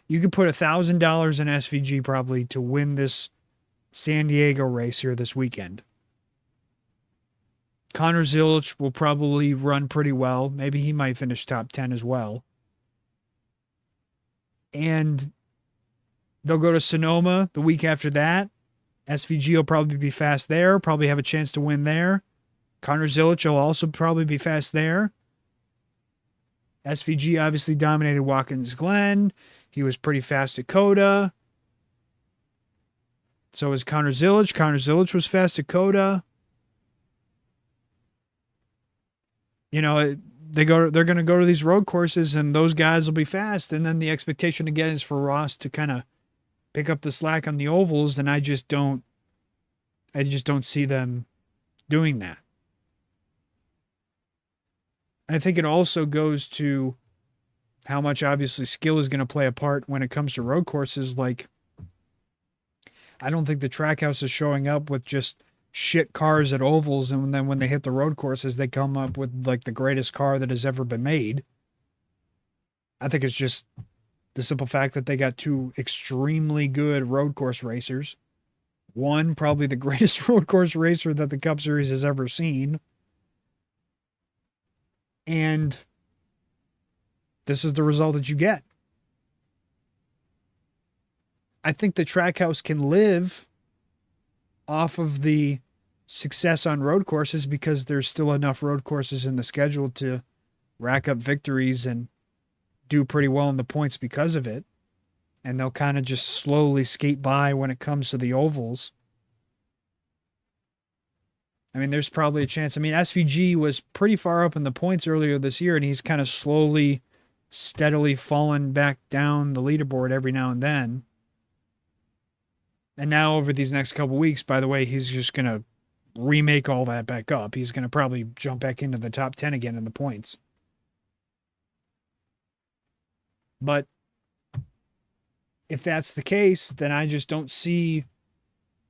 C: You could put $1,000 in SVG probably to win this San Diego race here this weekend. Connor Zilic will probably run pretty well. Maybe he might finish top 10 as well. And they'll go to Sonoma the week after that. SVG will probably be fast there, probably have a chance to win there. Connor Zilic will also probably be fast there. SVG obviously dominated Watkins Glen. He was pretty fast at Coda. So was Connor Zilic. Connor Zilic was fast at Coda. They're going to go to these road courses and those guys will be fast. And then the expectation again is for Ross to kind of pick up the slack on the ovals. And I just don't see them doing that. I think it also goes to how much obviously skill is going to play a part when it comes to road courses. Like, I don't think the Trackhouse is showing up with just shit cars at ovals, and then when they hit the road courses, they come up with like the greatest car that has ever been made. I think it's just the simple fact that they got two extremely good road course racers. One, probably the greatest road course racer that the Cup Series has ever seen. And this is the result that you get. I think the Trackhouse can live off of the success on road courses because there's still enough road courses in the schedule to rack up victories and do pretty well in the points because of it. And they'll kind of just slowly skate by when it comes to the ovals. I mean, there's probably a chance. I mean, SVG was pretty far up in the points earlier this year, and he's kind of slowly, steadily fallen back down the leaderboard every now and then. And now over these next couple weeks, by the way, he's just going to remake all that back up. He's going to probably jump back into the top 10 again in the points. But if that's the case, then I just don't see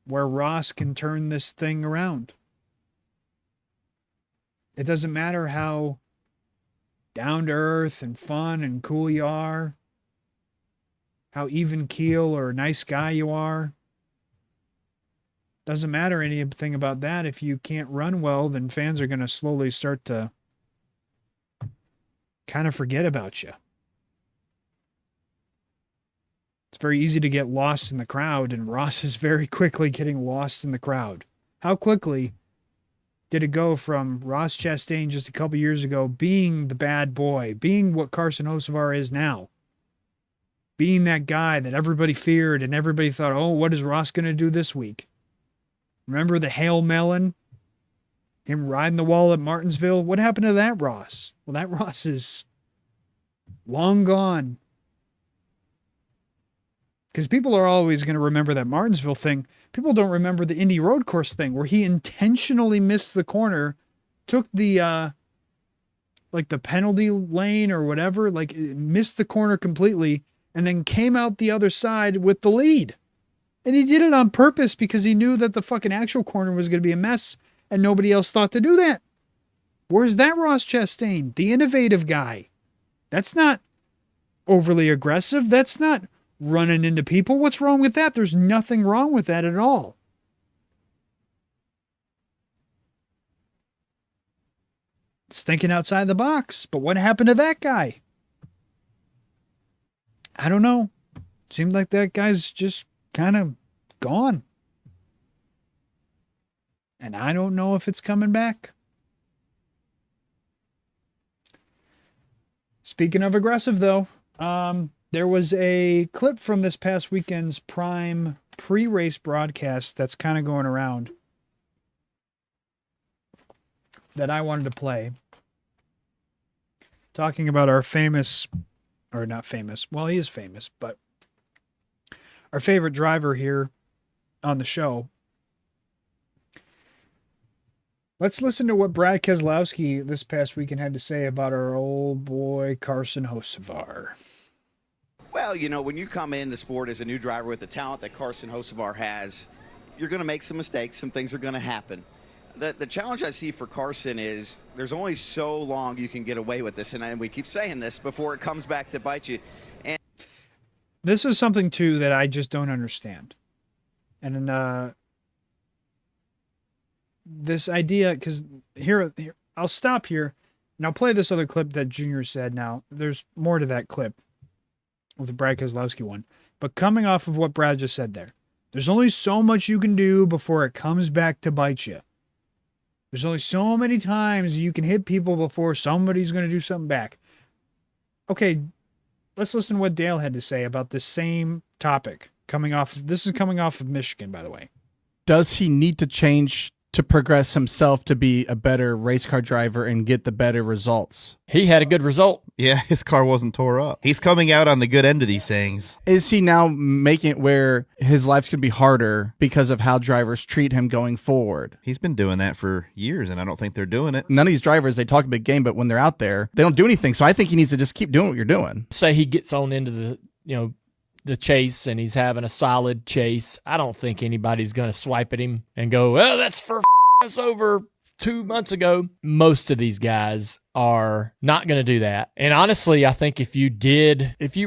C: where Ross can turn this thing around. It doesn't matter how down to earth and fun and cool you are, how even keel or nice guy you are. Doesn't matter anything about that. If you can't run well, then fans are going to slowly start to kind of forget about you. It's very easy to get lost in the crowd, and Ross is very quickly getting lost in the crowd. How quickly did it go from Ross Chastain just a couple years ago being the bad boy, being what Carson Hocevar is now, being that guy that everybody feared and everybody thought, oh, what is Ross going to do this week? Remember the Hail Melon? Him riding the wall at Martinsville? What happened to that Ross? Well, that Ross is Long gone. Because people are always going to remember that Martinsville thing. People don't remember the Indy Road Course thing where he intentionally missed the corner, took the like the penalty lane or whatever, like missed the corner completely, and then came out the other side with the lead. And he did it on purpose because he knew that the fucking actual corner was going to be a mess and nobody else thought to do that. Where's that Ross Chastain, the innovative guy? That's not overly aggressive. That's not running into people. What's wrong with that? There's nothing wrong with that at all. It's thinking outside the box. But what happened to that guy? I don't know. Seemed like that guy's just kind of gone. And I don't know if it's coming back. Speaking of aggressive, though, there was a clip from this past weekend's Prime pre-race broadcast that's kind of going around that I wanted to play. Talking about our famous, or not famous, well, he is famous, but our favorite driver here on the show. Let's listen to what Brad Keselowski this past weekend had to say about our old boy Carson Hocevar.
H: Well, you know, when you come in the sport as a new driver with the talent that Carson Hocevar has, you're going to make some mistakes. Some things are going to happen. The challenge I see for Carson is there's only so long you can get away with this, and we keep saying this, before it comes back to bite you. And
C: this is something, too, that I just don't understand. And this idea, because here, I'll stop here, and I'll play this other clip that Junior said. Now, there's more to that clip with the Brad Keselowski one. But coming off of what Brad just said there, there's only so much you can do before it comes back to bite you. There's only so many times you can hit people before somebody's going to do something back. Okay, let's listen to what Dale had to say about this same topic. This is coming off of Michigan, by the way.
G: Does he need to change to progress himself to be a better race car driver and get the better results?
E: He had a good result.
F: Yeah, his car wasn't tore up. He's coming out on the good end of these things.
G: Is he now making it where his life's going to be harder because of how drivers treat him going forward?
F: He's been doing that for years, and I don't think they're doing it.
G: None of these drivers, they talk a big game, but when they're out there, they don't do anything. So I think he needs to just keep doing what you're doing.
E: Say he gets on into the chase and he's having a solid chase. I don't think anybody's going to swipe at him and go, well, that's for us over 2 months ago. Most of these guys are not going to do that. And honestly, I think if you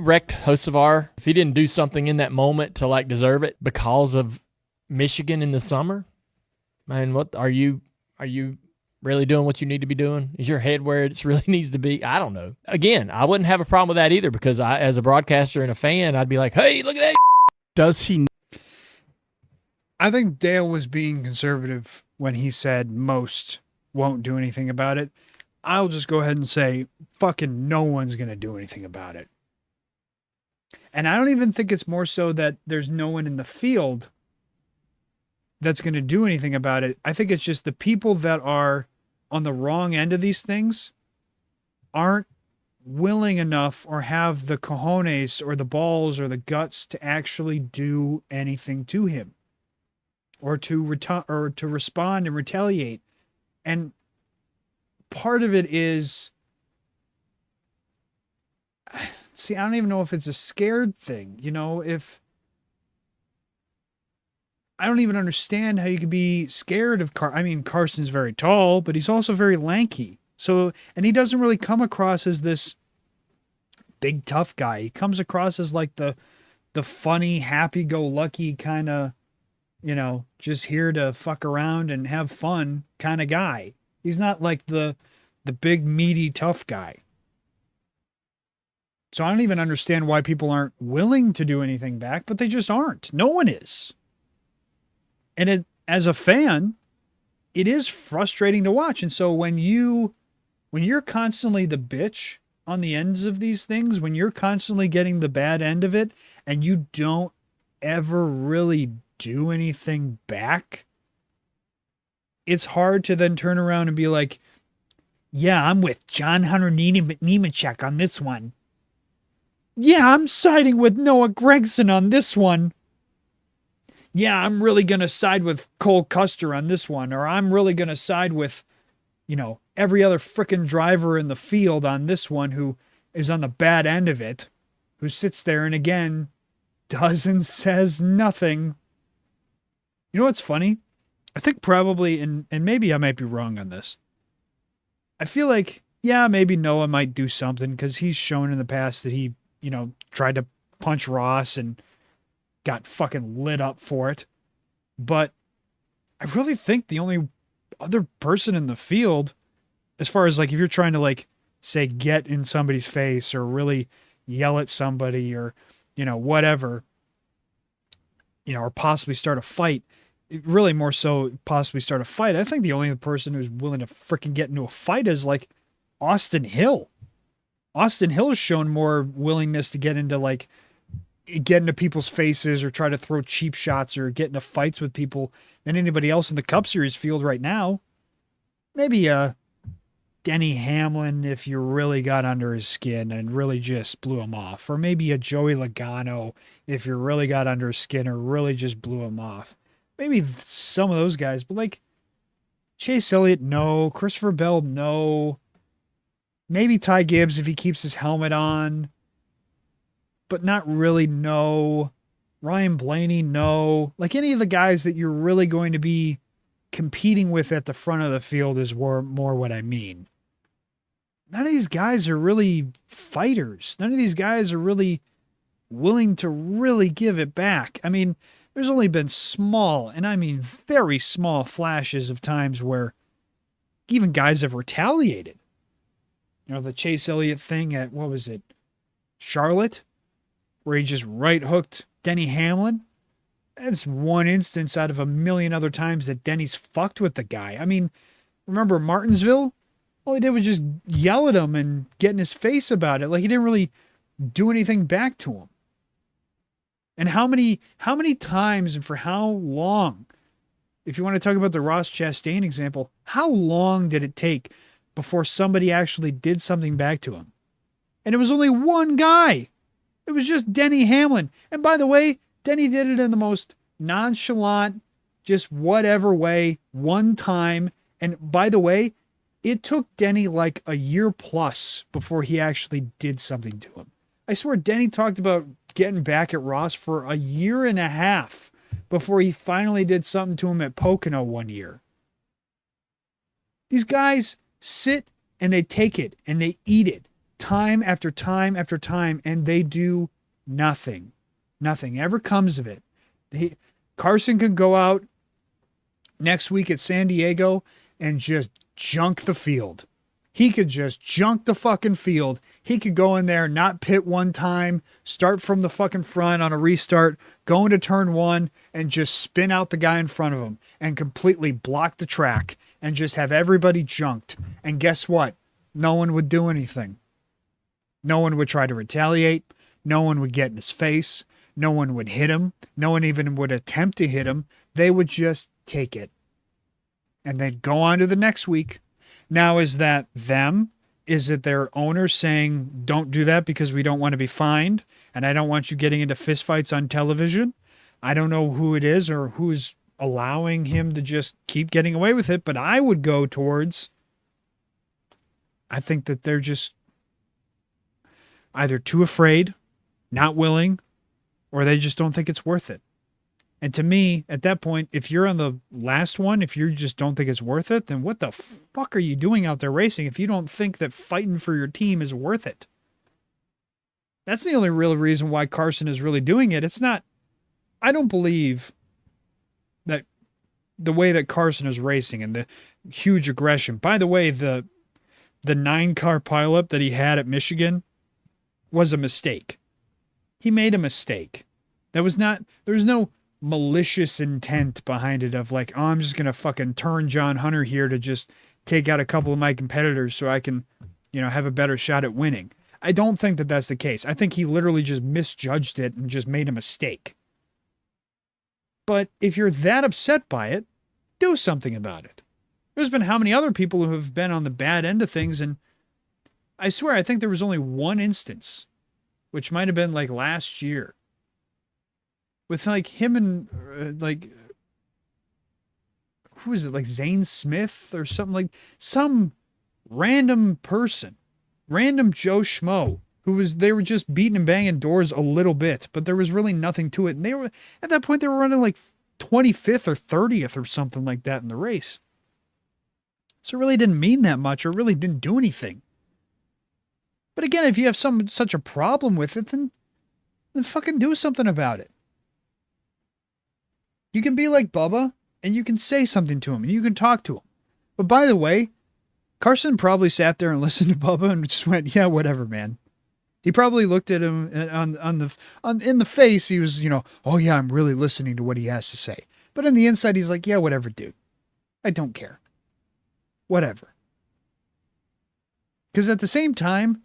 E: wrecked Hocevar, if he didn't do something in that moment to like deserve it because of Michigan in the summer, man, what are you really doing what you need to be doing? Is your head where it really needs to be? I don't know. Again, I wouldn't have a problem with that either, because I, as a broadcaster and a fan, I'd be like, hey, look at that.
G: Does he?
C: I think Dale was being conservative when he said most won't do anything about it. I'll just go ahead and say fucking no one's going to do anything about it. And I don't even think it's more so that there's no one in the field that's going to do anything about it. I think it's just the people that are on the wrong end of these things aren't willing enough or have the cojones or the balls or the guts to actually do anything to him or to respond and retaliate. And part of it is, see, I don't even know if it's a scared thing. I don't even understand how you could be scared of Carson's very tall, but he's also very lanky. So, and he doesn't really come across as this big tough guy. He comes across as like the funny, happy-go-lucky kind of, just here to fuck around and have fun kind of guy. He's not like the big, meaty, tough guy. So I don't even understand why people aren't willing to do anything back, but they just aren't. No one is. And as a fan, it is frustrating to watch. And so when you're constantly the bitch on the ends of these things, when you're constantly getting the bad end of it and you don't ever really do anything back, it's hard to then turn around and be like, yeah, I'm with John Hunter Nemechek on this one. Yeah, I'm siding with Noah Gragson on this one. Yeah, I'm really going to side with Cole Custer on this one. Or I'm really going to side with, every other frickin' driver in the field on this one who is on the bad end of it, who sits there and again does and says nothing. You know what's funny? I think probably, and maybe I might be wrong on this. I feel like, yeah, maybe Noah might do something because he's shown in the past that he, tried to punch Ross and got fucking lit up for it. But I really think the only other person in the field, as far as like if you're trying to like say get in somebody's face or really yell at somebody or, whatever, or possibly start a fight, really more so possibly start a fight. I think the only person who's willing to freaking get into a fight is like Austin Hill. Austin Hill has shown more willingness to get into people's faces or try to throw cheap shots or get into fights with people than anybody else in the Cup Series field right now. Maybe Denny Hamlin if you really got under his skin and really just blew him off. Or maybe a Joey Logano if you really got under his skin or really just blew him off. Maybe some of those guys, but like Chase Elliott, no. Christopher Bell, no. Maybe Ty Gibbs if he keeps his helmet on, but not really, no. Ryan Blaney, no. Like any of the guys that you're really going to be competing with at the front of the field is more what I mean. None of these guys are really fighters. None of these guys are really willing to really give it back. I mean, there's only been small, and I mean very small flashes of times where even guys have retaliated. The Chase Elliott thing at, what was it, Charlotte, where he just right hooked Denny Hamlin. That's one instance out of a million other times that Denny's fucked with the guy. I mean, remember Martinsville? All he did was just yell at him and get in his face about it. Like he didn't really do anything back to him. And how many times and for how long, if you want to talk about the Ross Chastain example, how long did it take before somebody actually did something back to him? And it was only one guy. It was just Denny Hamlin. And by the way, Denny did it in the most nonchalant, just whatever way, one time. And by the way, it took Denny like a year plus before he actually did something to him. I swear Denny talked about getting back at Ross for a year and a half before he finally did something to him at Pocono one year. These guys sit and they take it and they eat it time after time after time, and they do nothing. Nothing ever comes of it. Carson could go out next week at San Diego and just junk the field. He could just junk the fucking field. He could go in there, not pit one time, start from the fucking front on a restart, go into turn one, and just spin out the guy in front of him and completely block the track and just have everybody junked. And guess what? No one would do anything. No one would try to retaliate. No one would get in his face. No one would hit him. No one even would attempt to hit him. They would just take it. And they'd go on to the next week. Now, is that them? Is it their owner saying, don't do that because we don't want to be fined and I don't want you getting into fistfights on television? I don't know who it is or who's allowing him to just keep getting away with it, but I would go towards, I think that they're just either too afraid, not willing, or they just don't think it's worth it. And to me, at that point, if you're on the last one, if you just don't think it's worth it, then what the fuck are you doing out there racing if you don't think that fighting for your team is worth it? That's the only real reason why Carson is really doing it. It's not, I don't believe that the way that Carson is racing and the huge aggression. By the way, the 9-car pileup that he had at Michigan was a mistake. He made a mistake. There was no malicious intent behind it of like, oh, I'm just going to fucking turn John Hunter here to just take out a couple of my competitors so I can, have a better shot at winning. I don't think that that's the case. I think he literally just misjudged it and just made a mistake. But if you're that upset by it, do something about it. There's been how many other people who have been on the bad end of things, and I swear I think there was only one instance which might have been like last year, with like him and like, who is it, like Zane Smith or something, like some random person, random Joe Schmo, they were just beating and banging doors a little bit, but there was really nothing to it. And they were, at that point, they were running like 25th or 30th or something like that in the race. So it really didn't mean that much, or really didn't do anything. But again, if you have such a problem with it, then fucking do something about it. You can be like Bubba, and you can say something to him, and you can talk to him. But by the way, Carson probably sat there and listened to Bubba and just went, yeah, whatever, man. He probably looked at him in the face. He was, oh yeah, I'm really listening to what he has to say. But on the inside, he's like, yeah, whatever, dude. I don't care. Whatever. Because at the same time,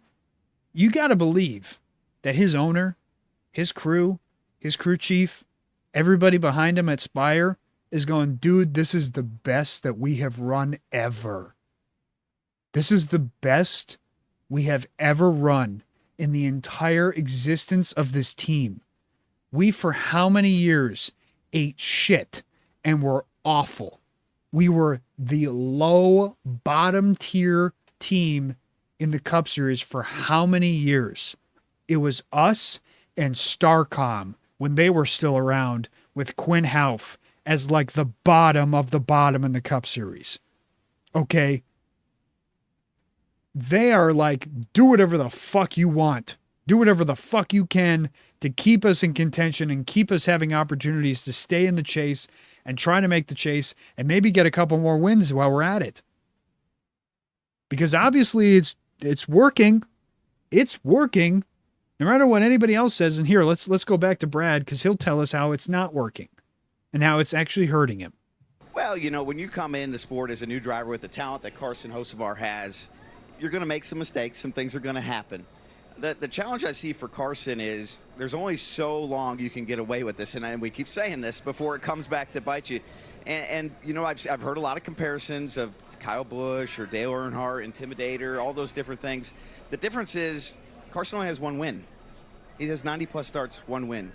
C: you got to believe that his owner, his crew chief, everybody behind him at Spire is going, dude, this is the best that we have run ever. This is the best we have ever run in the entire existence of this team. We, for how many years, ate shit and were awful. We were the low bottom tier team in the Cup Series for how many years? It was us and Starcom when they were still around, with Quinn Houff as like the bottom of the bottom in the Cup Series. Okay? They are like, do whatever the fuck you want. Do whatever the fuck you can to keep us in contention and keep us having opportunities to stay in the chase and try to make the chase and maybe get a couple more wins while we're at it. Because obviously it's working. It's working. No matter what anybody else says. And here, let's go back to Brad, because he'll tell us how it's not working and how it's actually hurting him.
H: Well, when you come in the sport as a new driver with the talent that Carson Hocevar has, you're going to make some mistakes. Some things are going to happen. The challenge I see for Carson is there's only so long you can get away with this, and we keep saying this before it comes back to bite you. And I've heard a lot of comparisons of Kyle Busch or Dale Earnhardt, Intimidator, all those different things. The difference is Carson only has one win. He has 90-plus starts, one win.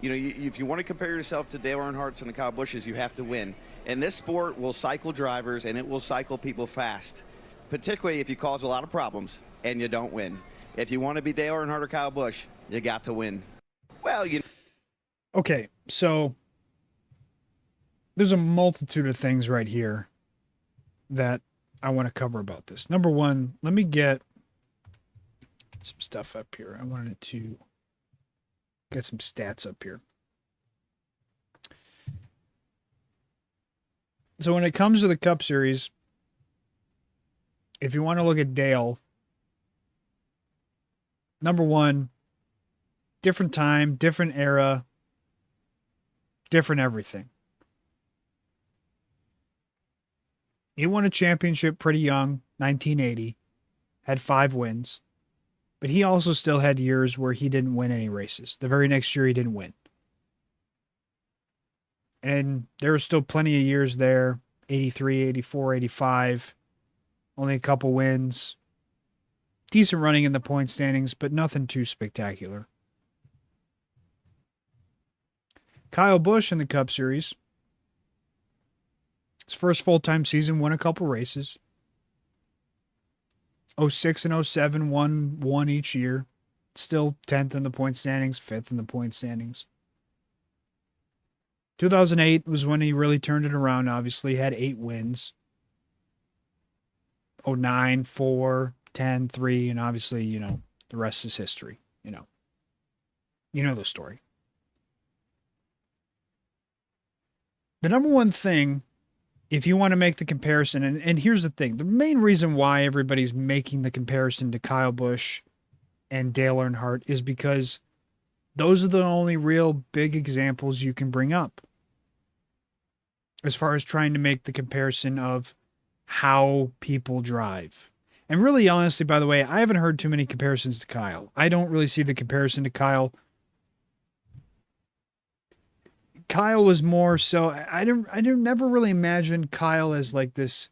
H: If you want to compare yourself to Dale Earnhardt's and the Kyle Busch's, you have to win. And this sport will cycle drivers, and it will cycle people fast, particularly if you cause a lot of problems and you don't win. If you want to be Dale Earnhardt or Kyle Busch, you got to win. Well,
C: Okay, so there's a multitude of things right here that I want to cover about this. Number one, let me get some stuff up here. I wanted to get some stats up here. So when it comes to the Cup Series, if you want to look at Dale, number one, different time, different era, different everything. He won a championship pretty young, 1980, had 5 wins, but he also still had years where he didn't win any races. The very next year he didn't win. And there were still plenty of years there, 83, 84, 85, only a couple wins. Decent running in the point standings, but nothing too spectacular. Kyle Busch in the Cup Series. His first full-time season, won a couple races. 06 and 07 won one each year. Still 10th in the point standings, 5th in the point standings. 2008 was when he really turned it around, obviously. Had 8 wins. 09, 4, 10, 3, and obviously, the rest is history. You know the story. The number one thing, if you want to make the comparison, and here's the thing, the main reason why everybody's making the comparison to Kyle Busch and Dale Earnhardt is because those are the only real big examples you can bring up as far as trying to make the comparison of how people drive. And really, honestly, by the way, I haven't heard too many comparisons to Kyle. I don't really see the comparison to Kyle. Kyle was more so, I never really imagined Kyle as like this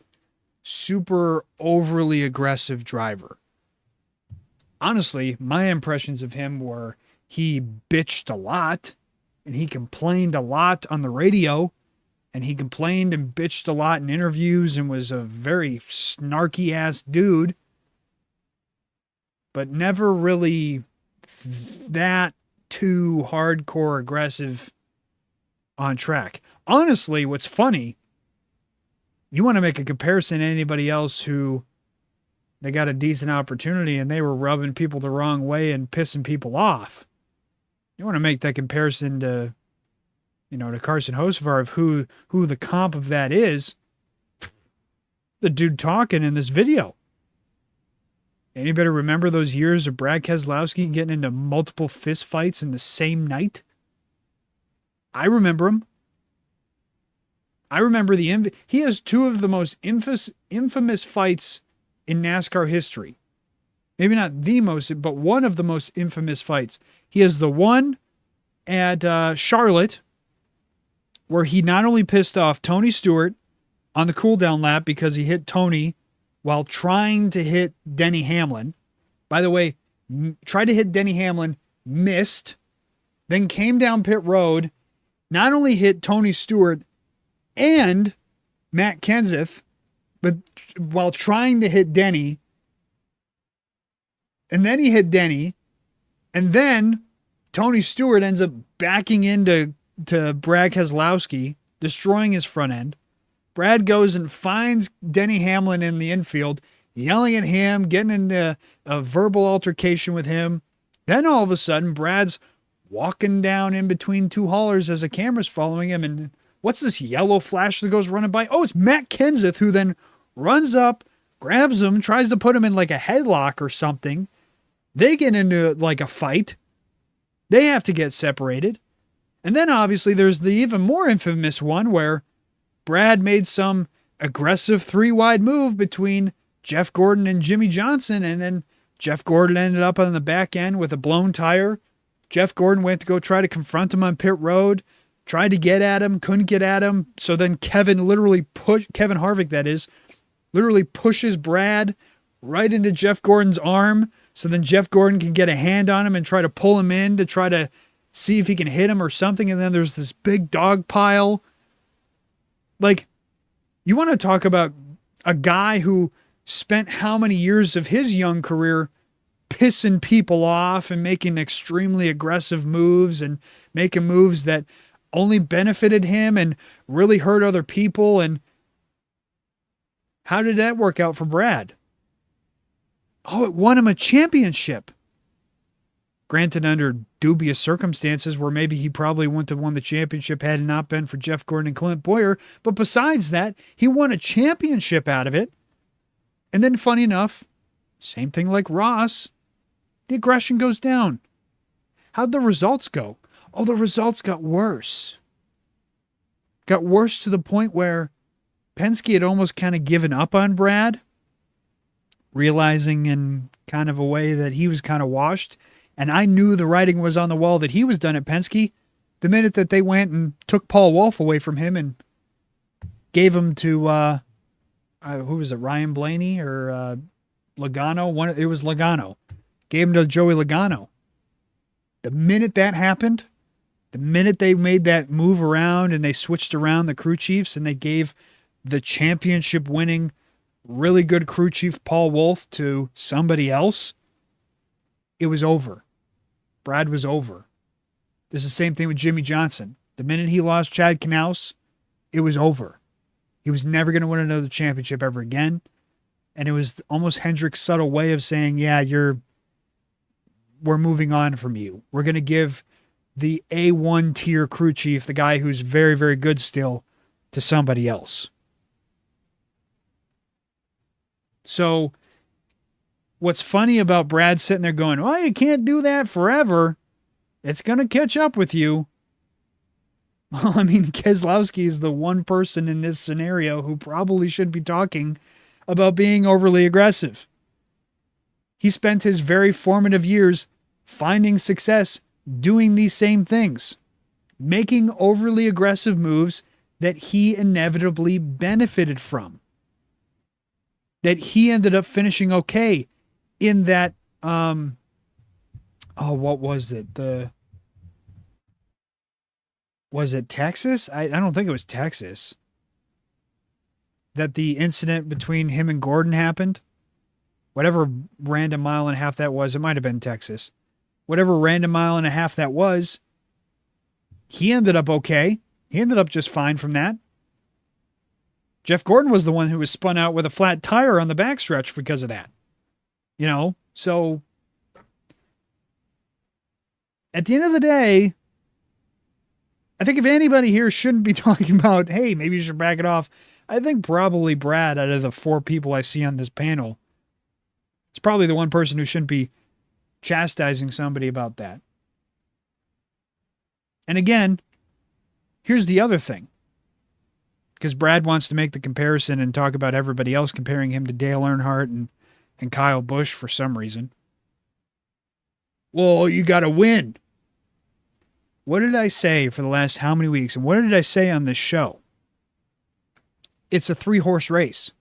C: super overly aggressive driver. honestly, my impressions of him were he bitched a lot and he complained a lot on the radio and he complained and bitched a lot in interviews and was a very snarky ass dude, but never really that too hardcore aggressive on track. Honestly, what's funny, you want to make a comparison to anybody else who they got a decent opportunity and they were rubbing people the wrong way and pissing people off. You want to make that comparison to, to Carson Hocevar of who the comp of that is. The dude talking in this video. Anybody remember those years of Brad Keselowski getting into multiple fist fights in the same night? I remember him. I remember he has two of the most infamous fights in NASCAR history. Maybe not the most, but one of the most infamous fights. He has the one at Charlotte where he not only pissed off Tony Stewart on the cool-down lap because he hit Tony while trying to hit Denny Hamlin. By the way, tried to hit Denny Hamlin, missed, then came down pit road, not only hit Tony Stewart and Matt Kenseth, but while trying to hit Denny, and then he hit Denny, and then Tony Stewart ends up backing into Brad Keselowski, destroying his front end. Brad goes and finds Denny Hamlin in the infield, yelling at him, getting into a verbal altercation with him. Then all of a sudden, Brad's walking down in between two haulers as a camera's following him, and what's this yellow flash that goes running by? Oh, it's Matt Kenseth, who then runs up, grabs him, tries to put him in like a headlock or something. They get into like a fight. They have to get separated. And then obviously there's the even more infamous one where Brad made some aggressive three-wide move between Jeff Gordon and Jimmie Johnson, and then Jeff Gordon ended up on the back end with a blown tire. Jeff Gordon went to go try to confront him on pit road, tried to get at him, couldn't get at him. So then Kevin Harvick, that is, literally pushes Brad right into Jeff Gordon's arm. So then Jeff Gordon can get a hand on him and try to pull him in to try to see if he can hit him or something. And then there's this big dog pile. Like, you want to talk about a guy who spent how many years of his young career pissing people off and making extremely aggressive moves and making moves that only benefited him and really hurt other people. And how did that work out for Brad? Oh, it won him a championship. Granted, under dubious circumstances where maybe he probably wouldn't have won the championship had it not been for Jeff Gordon and Clint Boyer. But besides that, he won a championship out of it. And then, funny enough, same thing like Ross, the aggression goes down. How'd the results go? Oh, the results got worse. Got worse to the point where Penske had almost kind of given up on Brad, realizing in kind of a way that he was kind of washed. And I knew the writing was on the wall that he was done at Penske the minute that they went and took Paul Wolfe away from him and gave him to, who was it, Ryan Blaney or Logano? It was Logano. Gave him to Joey Logano. The minute that happened, the minute they made that move around and they switched around the crew chiefs and they gave the championship winning, really good crew chief Paul Wolfe to somebody else, it was over. Brad was over. This is the same thing with Jimmie Johnson. The minute he lost Chad Knaus, it was over. He was never going to win another championship ever again. And it was almost Hendrick's subtle way of saying, yeah, we're moving on from you. We're going to give the A1 tier crew chief, the guy who's very, very good still, to somebody else. So what's funny about Brad sitting there going, well, you can't do that forever. It's going to catch up with you. Well, I mean, Keselowski is the one person in this scenario who probably should be talking about being overly aggressive. He spent his very formative years finding success doing these same things, making overly aggressive moves that he inevitably benefited from, that he ended up finishing okay in that What was it? Was it Texas? I don't think it was Texas. That the incident between him and Gordon happened. Whatever random mile and a half that was, it might have been Texas. Whatever random mile and a half that was, he ended up okay. He ended up just fine from that. Jeff Gordon was the one who was spun out with a flat tire on the backstretch because of that. So at the end of the day, I think if anybody here shouldn't be talking about, hey, maybe you should back it off, I think probably Brad, out of the 4 people I see on this panel, is probably the one person who shouldn't be chastising somebody about that. And again, here's the other thing. Because Brad wants to make the comparison and talk about everybody else comparing him to Dale Earnhardt and Kyle Busch for some reason. Well, you got to win. What did I say for the last how many weeks? And what did I say on this show? It's a 3-horse race.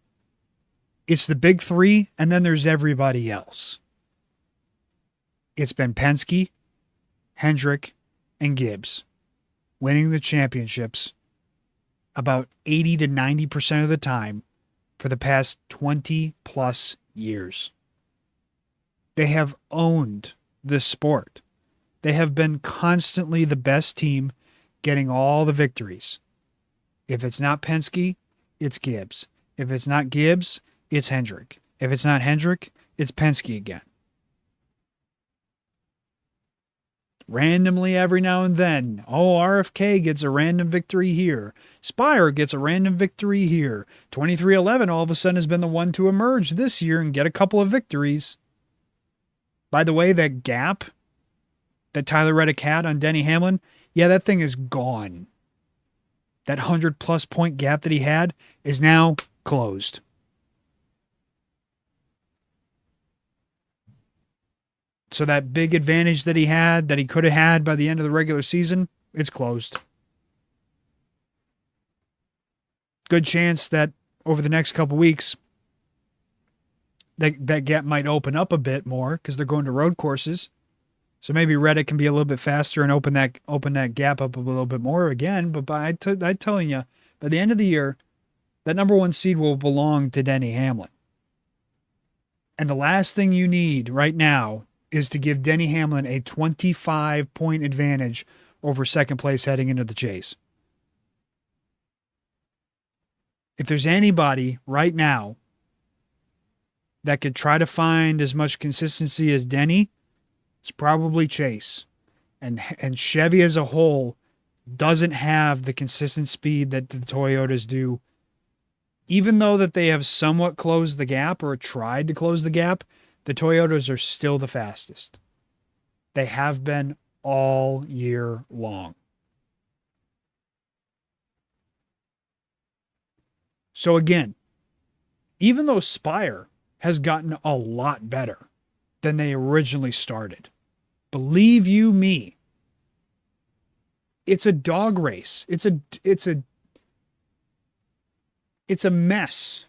C: It's the big 3, and then there's everybody else. It's been Penske, Hendrick, and Gibbs winning the championships about 80 to 90% of the time for the past 20 plus years. They have owned this sport. They have been constantly the best team, getting all the victories. If it's not Penske, it's Gibbs. If it's not Gibbs, it's Hendrick. If it's not Hendrick, it's Penske again. Randomly every now and then, RFK gets a random victory here. Spire gets a random victory here. 2311 all of a sudden has been the one to emerge this year and get a couple of victories. By the way, that gap that Tyler Reddick had on Denny Hamlin, yeah, that thing is gone. That 100-plus point gap that he had is now closed. So that big advantage that he had, that he could have had by the end of the regular season, it's closed. Good chance that over the next couple weeks, that gap might open up a bit more because they're going to road courses. So maybe Reddick can be a little bit faster and open that gap up a little bit more again. But I'm telling you, by the end of the year, that number 1 seed will belong to Denny Hamlin. And the last thing you need right now is to give Denny Hamlin a 25-point advantage over second place heading into the chase. If there's anybody right now that could try to find as much consistency as Denny, it's probably Chase. And Chevy as a whole doesn't have the consistent speed that the Toyotas do. Even though that they have somewhat closed the gap or tried to close the gap, the Toyotas are still the fastest. They have been all year long. So again, even though Spire has gotten a lot better than they originally started, believe you me, it's a dog race. It's a mess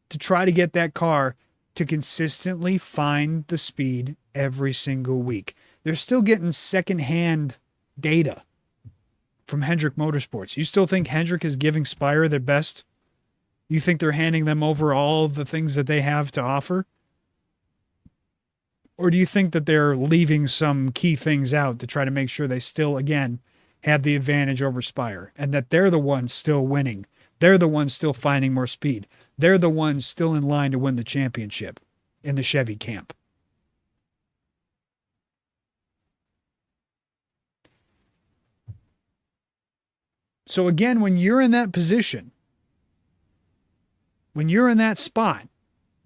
C: to try to get that car to consistently find the speed every single week. They're still getting secondhand data from Hendrick Motorsports. You still think Hendrick is giving Spire their best? You think they're handing them over all the things that they have to offer? Or do you think that they're leaving some key things out to try to make sure they still, again, have the advantage over Spire and that they're the ones still winning? They're the ones still finding more speed. They're the ones still in line to win the championship in the Chevy camp. So again, when you're in that position, when you're in that spot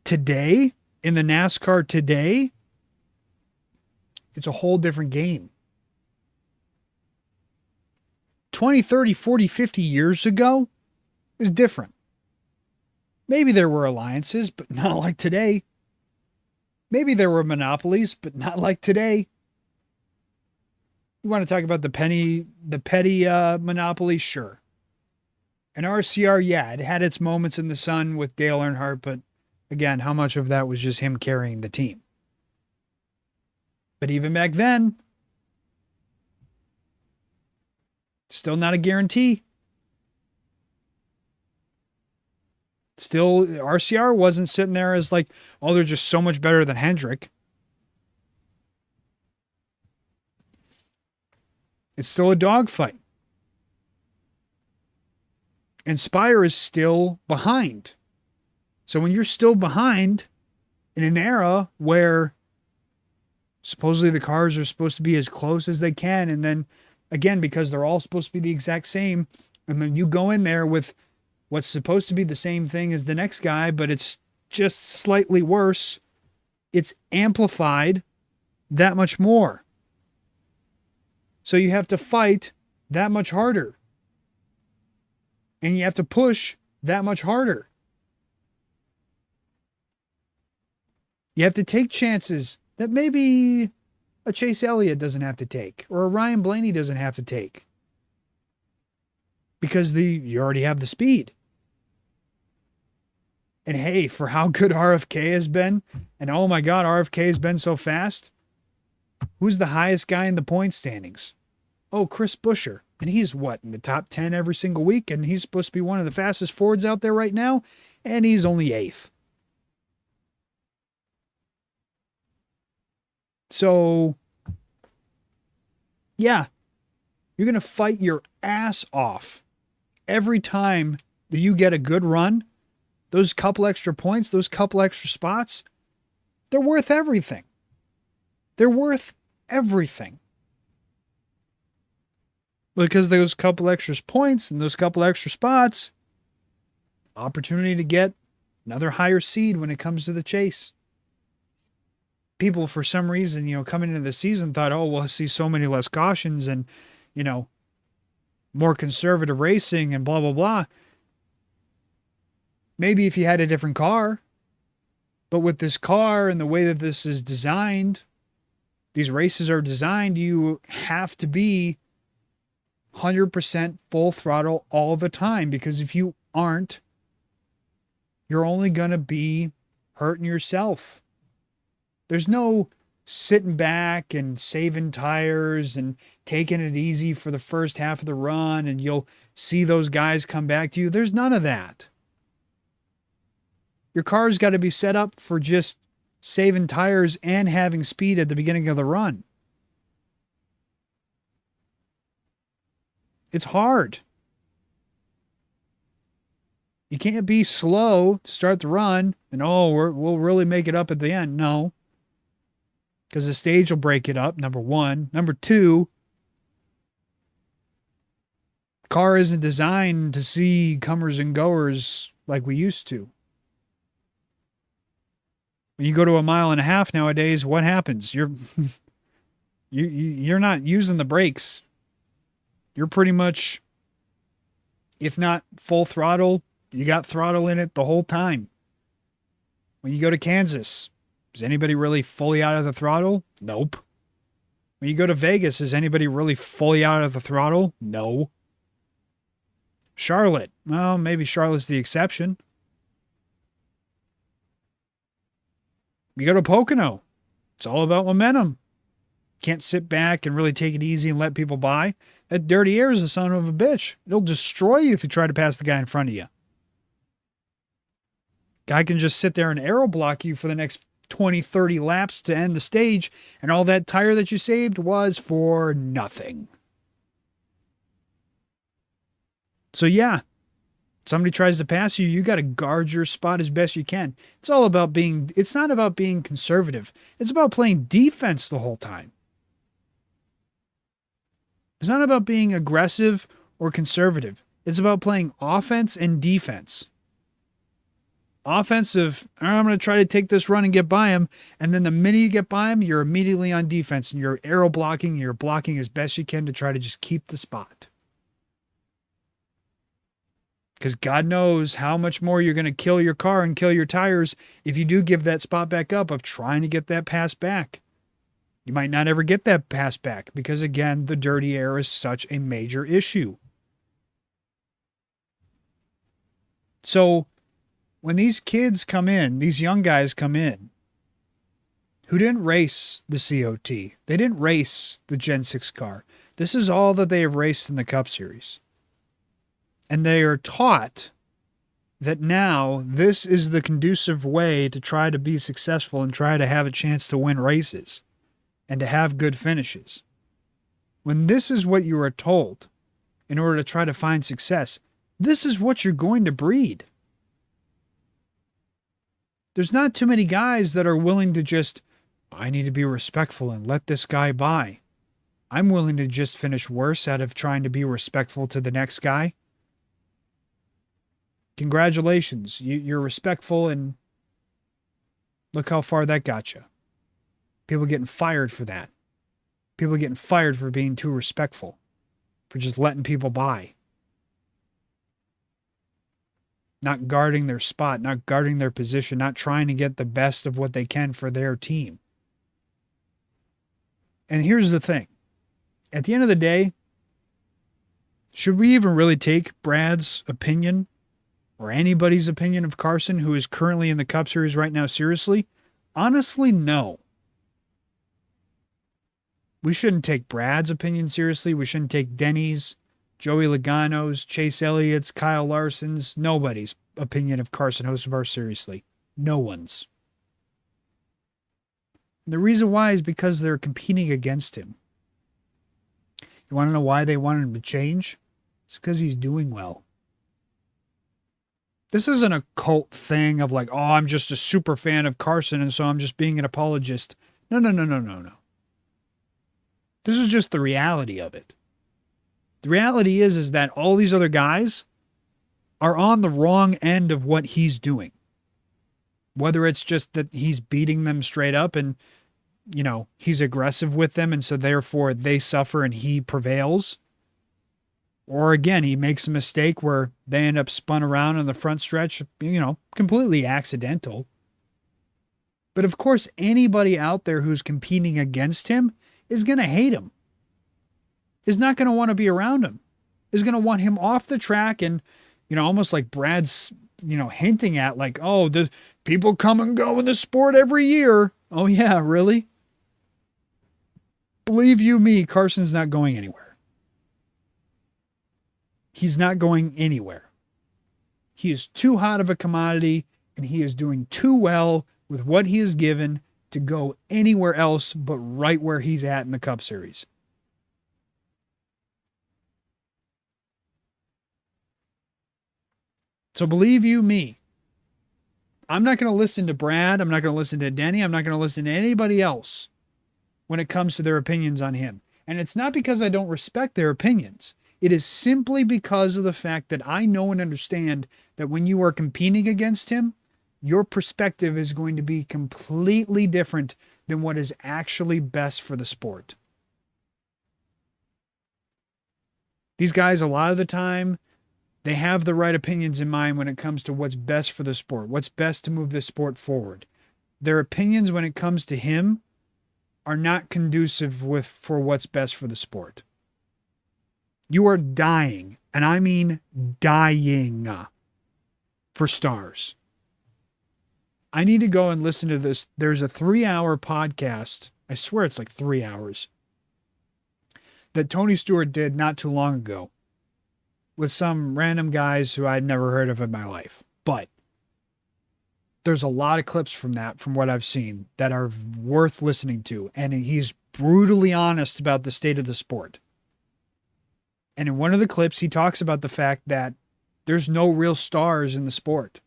C: today, in the NASCAR today, it's a whole different game. 20, 30, 40, 50 years ago, it was different. Maybe there were alliances, but not like today. Maybe there were monopolies, but not like today. You want to talk about the petty monopoly? Sure. And RCR, yeah, it had its moments in the sun with Dale Earnhardt, but again, how much of that was just him carrying the team? But even back then, still not a guarantee. Still, RCR wasn't sitting there as like, oh, they're just so much better than Hendrick. It's still a dogfight. And Spire is still behind. So when you're still behind in an era where supposedly the cars are supposed to be as close as they can, and then again, because they're all supposed to be the exact same, and then you go in there with what's supposed to be the same thing as the next guy, but it's just slightly worse, it's amplified that much more. So you have to fight that much harder. And you have to push that much harder. You have to take chances that maybe a Chase Elliott doesn't have to take, or a Ryan Blaney doesn't have to take. Because you already have the speed. And hey, for how good RFK has been, and oh my God, RFK has been so fast, who's the highest guy in the point standings? Oh, Chris Buescher. And he's what, in the top 10 every single week? And he's supposed to be one of the fastest Fords out there right now? And he's only 8th. So, yeah, you're going to fight your ass off every time that you get a good run. Those couple extra points, those couple extra spots, they're worth everything. They're worth everything. Because those couple extra points and those couple extra spots, opportunity to get another higher seed when it comes to the chase. People, for some reason, coming into the season thought, oh, we'll see so many less cautions and, more conservative racing and blah, blah, blah. Maybe if you had a different car. But with this car and the way that this is designed, these races are designed, you have to be 100% full throttle all the time, because if you aren't, you're only going to be hurting yourself. There's no sitting back and saving tires and taking it easy for the first half of the run and you'll see those guys come back to you. There's none of that. Your car's got to be set up for just saving tires and having speed at the beginning of the run. It's hard. You can't be slow to start the run and, we'll really make it up at the end. No. Because the stage will break it up, number one. Number two, the car isn't designed to see comers and goers like we used to. When you go to 1.5 miles nowadays, what happens? You're not using the brakes. You're pretty much, if not full throttle, you got throttle in it the whole time. When you go to Kansas, is anybody really fully out of the throttle? Nope. When you go to Vegas, is anybody really fully out of the throttle? No. Charlotte, well, maybe Charlotte's the exception. You go to Pocono, it's all about momentum. Can't sit back and really take it easy and let people by. That dirty air is a son of a bitch. It'll destroy you if you try to pass the guy in front of you. Guy can just sit there and aero block you for the next 20, 30 laps to end the stage, and all that tire that you saved was for nothing. So yeah, somebody tries to pass you, you got to guard your spot as best you can. It's not about being conservative. It's about playing defense the whole time. It's not about being aggressive or conservative. It's about playing offense and defense. Offensive, I'm going to try to take this run and get by him. And then the minute you get by him, you're immediately on defense and you're aero blocking. You're blocking as best you can to try to just keep the spot. Because God knows how much more you're going to kill your car and kill your tires if you do give that spot back up of trying to get that pass back. You might not ever get that pass back because, again, the dirty air is such a major issue. So when these kids come in, these young guys come in, who didn't race the COT. They didn't race the Gen 6 car. This is all that they have raced in the Cup Series. And they are taught that now this is the conducive way to try to be successful and try to have a chance to win races and to have good finishes. When this is what you are told in order to try to find success, this is what you're going to breed. There's not too many guys that are willing to just, I need to be respectful and let this guy by. I'm willing to just finish worse out of trying to be respectful to the next guy. Congratulations. You're respectful, and look how far that got you. People getting fired for that. People getting fired for being too respectful, for just letting people by. Not guarding their spot, not guarding their position, not trying to get the best of what they can for their team. And here's the thing. At the end of the day, should we even really take Brad's opinion or anybody's opinion of Carson, who is currently in the Cup Series right now, seriously? Honestly, no. We shouldn't take Brad's opinion seriously. We shouldn't take Denny's, Joey Logano's, Chase Elliott's, Kyle Larson's, nobody's opinion of Carson Hocevar seriously. No one's. The reason why is because they're competing against him. You want to know why they want him to change? It's because he's doing well. This isn't a cult thing of like, oh, I'm just a super fan of Carson and so I'm just being an apologist. No. This is just the reality of it. The reality is that all these other guys are on the wrong end of what he's doing. Whether it's just that he's beating them straight up and, you know, he's aggressive with them and so therefore they suffer and he prevails. Or again, he makes a mistake where they end up spun around on the front stretch, you know, completely accidental. But of course, anybody out there who's competing against him is going to hate him, is not going to want to be around him, is going to want him off the track. And, you know, almost like Brad's, you know, hinting at like, oh, the people come and go in the sport every year. Oh, yeah, really? Believe you me, Carson's not going anywhere. He's not going anywhere. He is too hot of a commodity, and he is doing too well with what he is given to go anywhere else but right where he's at in the Cup Series. So believe you me, I'm not going to listen to Brad. I'm not going to listen to Denny. I'm not going to listen to anybody else when it comes to their opinions on him. And it's not because I don't respect their opinions. It is simply because of the fact that I know and understand that when you are competing against him, your perspective is going to be completely different than what is actually best for the sport. These guys, a lot of the time, they have the right opinions in mind when it comes to what's best for the sport, what's best to move the sport forward. Their opinions when it comes to him are not conducive for what's best for the sport. You are dying, and I mean dying, for stars. I need to go and listen to this. There's a 3-hour podcast. I swear it's like 3 hours. That Tony Stewart did not too long ago with some random guys who I'd never heard of in my life. But there's a lot of clips from that, from what I've seen, that are worth listening to. And he's brutally honest about the state of the sport. And in one of the clips, he talks about the fact that there's no real stars in the sport.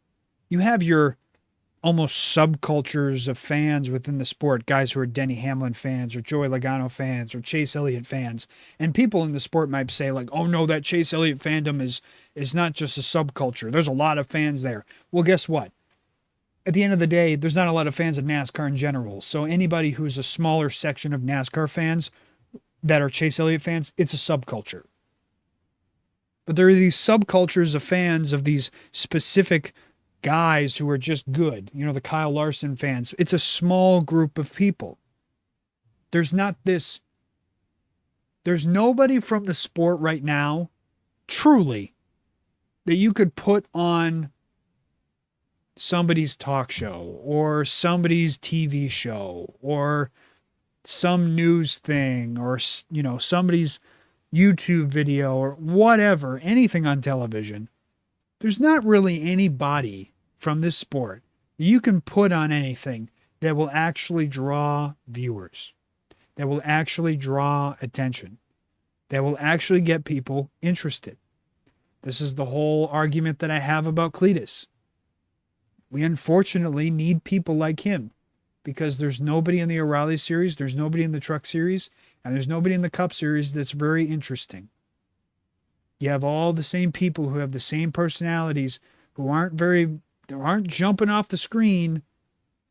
C: You have your almost subcultures of fans within the sport, guys who are Denny Hamlin fans or Joey Logano fans or Chase Elliott fans. And people in the sport might say like, oh no, that Chase Elliott fandom is not just a subculture. There's a lot of fans there. Well, guess what? At the end of the day, there's not a lot of fans of NASCAR in general. So anybody who's a smaller section of NASCAR fans that are Chase Elliott fans, it's a subculture. But there are these subcultures of fans of these specific guys who are just good. You know, the Kyle Larson fans. It's a small group of people. There's nobody from the sport right now, truly, that you could put on somebody's talk show or somebody's TV show or some news thing or, somebody's YouTube video or whatever, anything on television, there's not really anybody from this sport you can put on anything that will actually draw viewers, that will actually draw attention, that will actually get people interested. This is the whole argument that I have about Cletus. We unfortunately need people like him because there's nobody in the O'Reilly series, there's nobody in the Truck series, and there's nobody in the Cup series that's very interesting. You have all the same people who have the same personalities who aren't jumping off the screen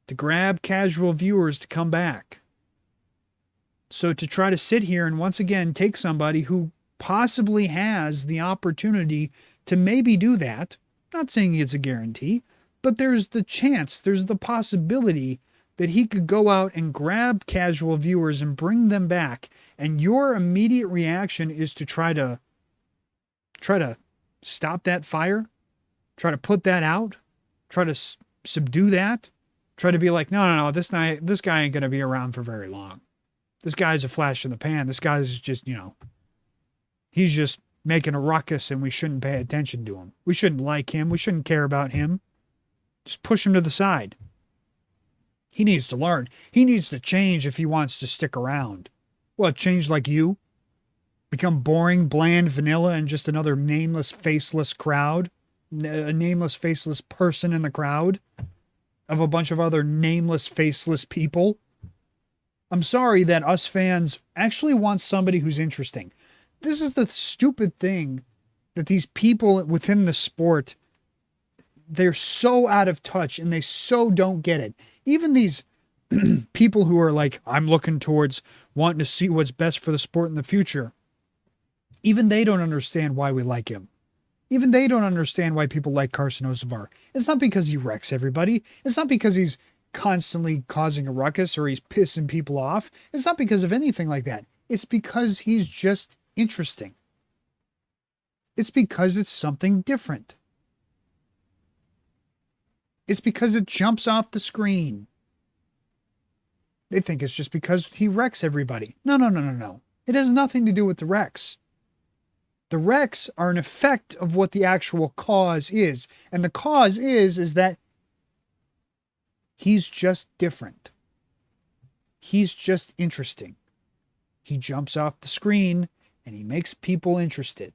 C: to grab casual viewers to come back. So to try to sit here and once again take somebody who possibly has the opportunity to maybe do that, not saying it's a guarantee, but there's the chance, there's the possibility that he could go out and grab casual viewers and bring them back, and your immediate reaction is to try to stop that fire, try to put that out, try to subdue that, try to be like, no, this guy ain't going to be around for very long. This guy's a flash in the pan. This guy's just, he's just making a ruckus and we shouldn't pay attention to him. We shouldn't like him. We shouldn't care about him. Just push him to the side. He needs to learn. He needs to change if he wants to stick around. What, change like you? Become boring, bland, vanilla, and just another nameless, faceless crowd? A nameless, faceless person in the crowd? Of a bunch of other nameless, faceless people? I'm sorry that us fans actually want somebody who's interesting. This is the stupid thing that these people within the sport, they're so out of touch and they so don't get it. Even these people who are like, I'm looking towards wanting to see what's best for the sport in the future. Even they don't understand why we like him. Even they don't understand why people like Carson Hocevar. It's not because he wrecks everybody. It's not because he's constantly causing a ruckus or he's pissing people off. It's not because of anything like that. It's because he's just interesting. It's because it's something different. It's because it jumps off the screen. They think it's just because he wrecks everybody. No. It has nothing to do with the wrecks. The wrecks are an effect of what the actual cause is. And the cause is that he's just different. He's just interesting. He jumps off the screen and he makes people interested.